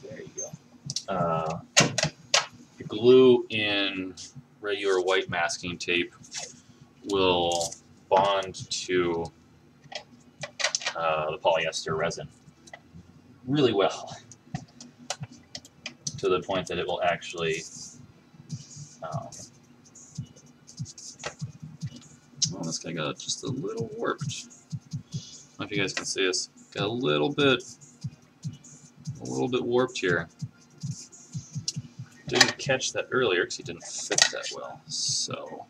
there you go. The glue in regular white masking tape will bond to the polyester resin really well, to the point that it will actually well, this guy got just a little warped. I don't know if you guys can see this. Got a little bit warped here. Didn't catch that earlier because he didn't fit that well. So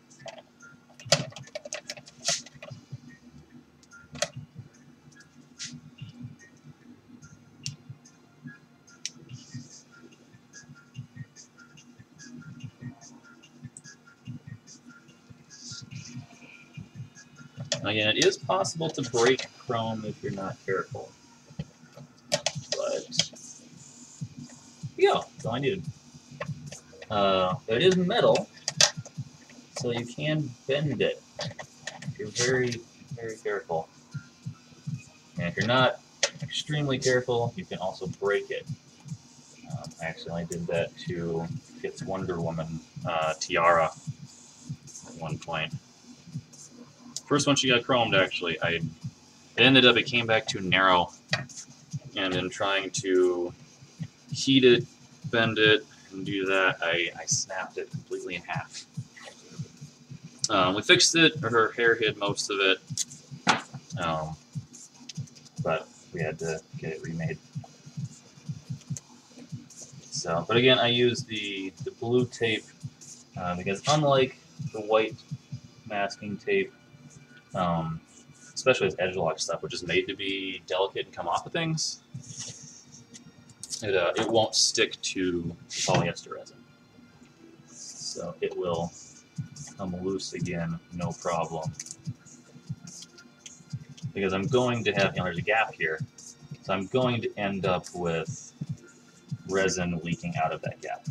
Again, it is possible to break chrome if you're not careful. But yeah, that's all I needed. But it is metal, so you can bend it if you're very, very careful. And if you're not extremely careful, you can also break it. I accidentally did that to Kit's Wonder Woman tiara at one point. First one she got chromed, actually. It came back too narrow. And in trying to heat it, bend it, and do that, I snapped it completely in half. We fixed it, or her hair hid most of it, but we had to get it remade. So, but again, I use the blue tape because unlike the white masking tape, especially with edge lock stuff, which is made to be delicate and come off of things, it won't stick to polyester resin. So it will come loose again, no problem. Because I'm going to have, there's a gap here, so I'm going to end up with resin leaking out of that gap.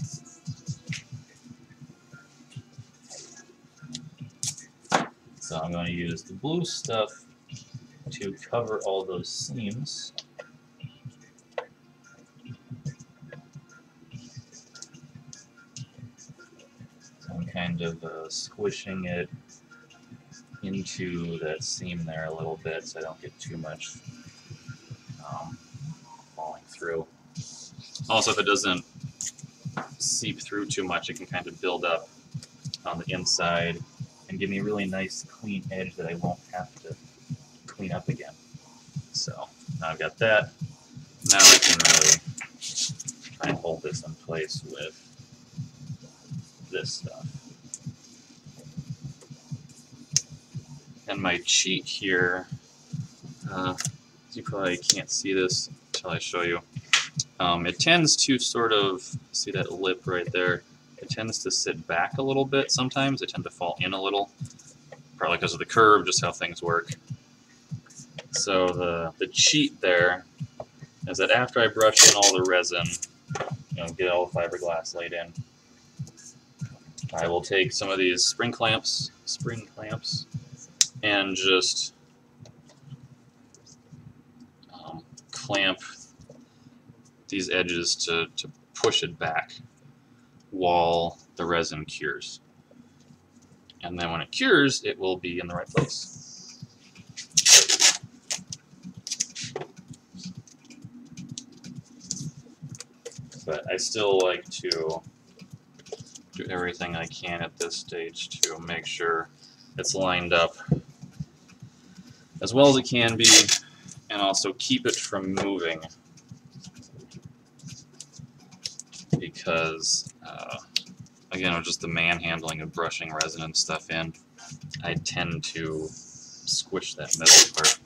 So I'm going to use the blue stuff to cover all those seams. So I'm kind of squishing it into that seam there a little bit so I don't get too much falling through. Also, if it doesn't seep through too much, it can kind of build up on the inside and give me a really nice clean edge that I won't have to clean up again. So now I've got that. Now I can really try and hold this in place with this stuff. And my cheat here, you probably can't see this until I show you. It tends to sort of, see that lip right there? It tends to sit back a little bit sometimes. They tend to fall in a little, probably because of the curve, just how things work. So the cheat there is that after I brush in all the resin, get all the fiberglass laid in, I will take some of these spring clamps, and just clamp these edges to push it back while the resin cures. And then when it cures, it will be in the right place. But I still like to do everything I can at this stage to make sure it's lined up as well as it can be, and also keep it from moving, because again, with just the manhandling of brushing resin and stuff in, I tend to squish that middle part.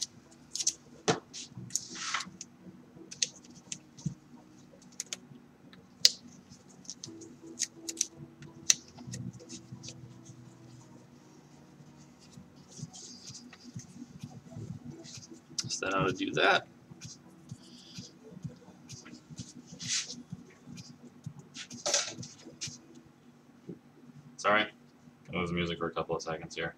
So then I would do that. Sorry, I'll lose music for a couple of seconds here.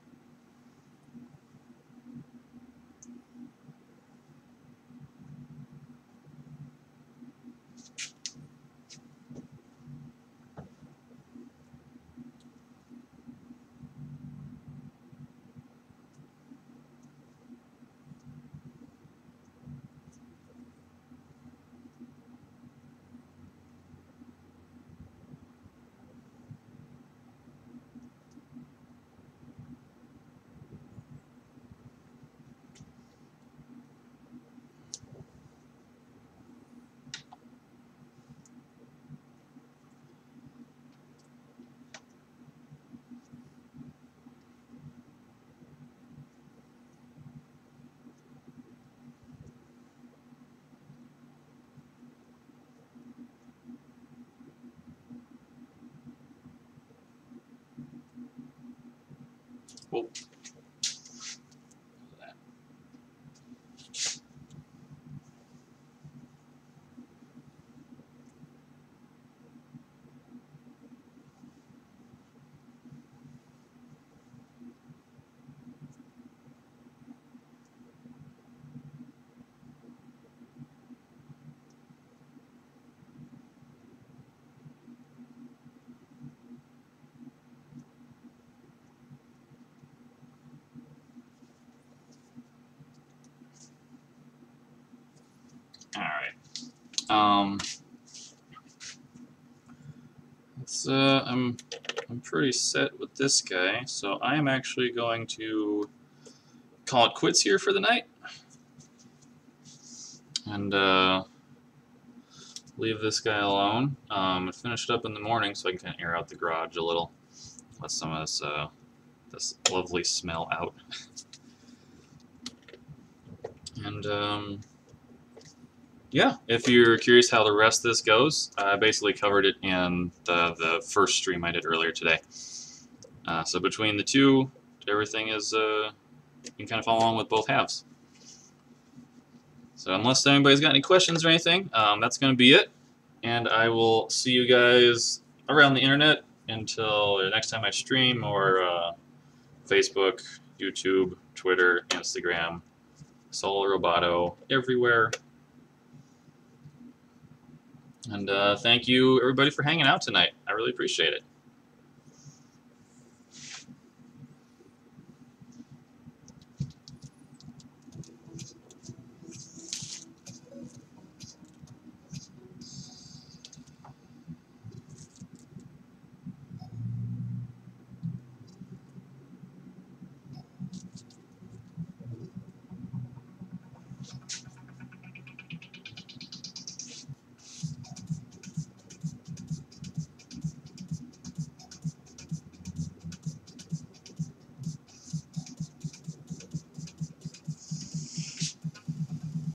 Cool. I'm pretty set with this guy, so I am actually going to call it quits here for the night, and leave this guy alone. Finish it up in the morning so I can kind of air out the garage a little, let some of this lovely smell out. And yeah, if you're curious how the rest of this goes, I basically covered it in the first stream I did earlier today. So between the two, everything is, you can kind of follow along with both halves. So unless anybody's got any questions or anything, that's going to be it. And I will see you guys around the internet until the next time I stream, or Facebook, YouTube, Twitter, Instagram, Solo Roboto, everywhere. And thank you, everybody, for hanging out tonight. I really appreciate it.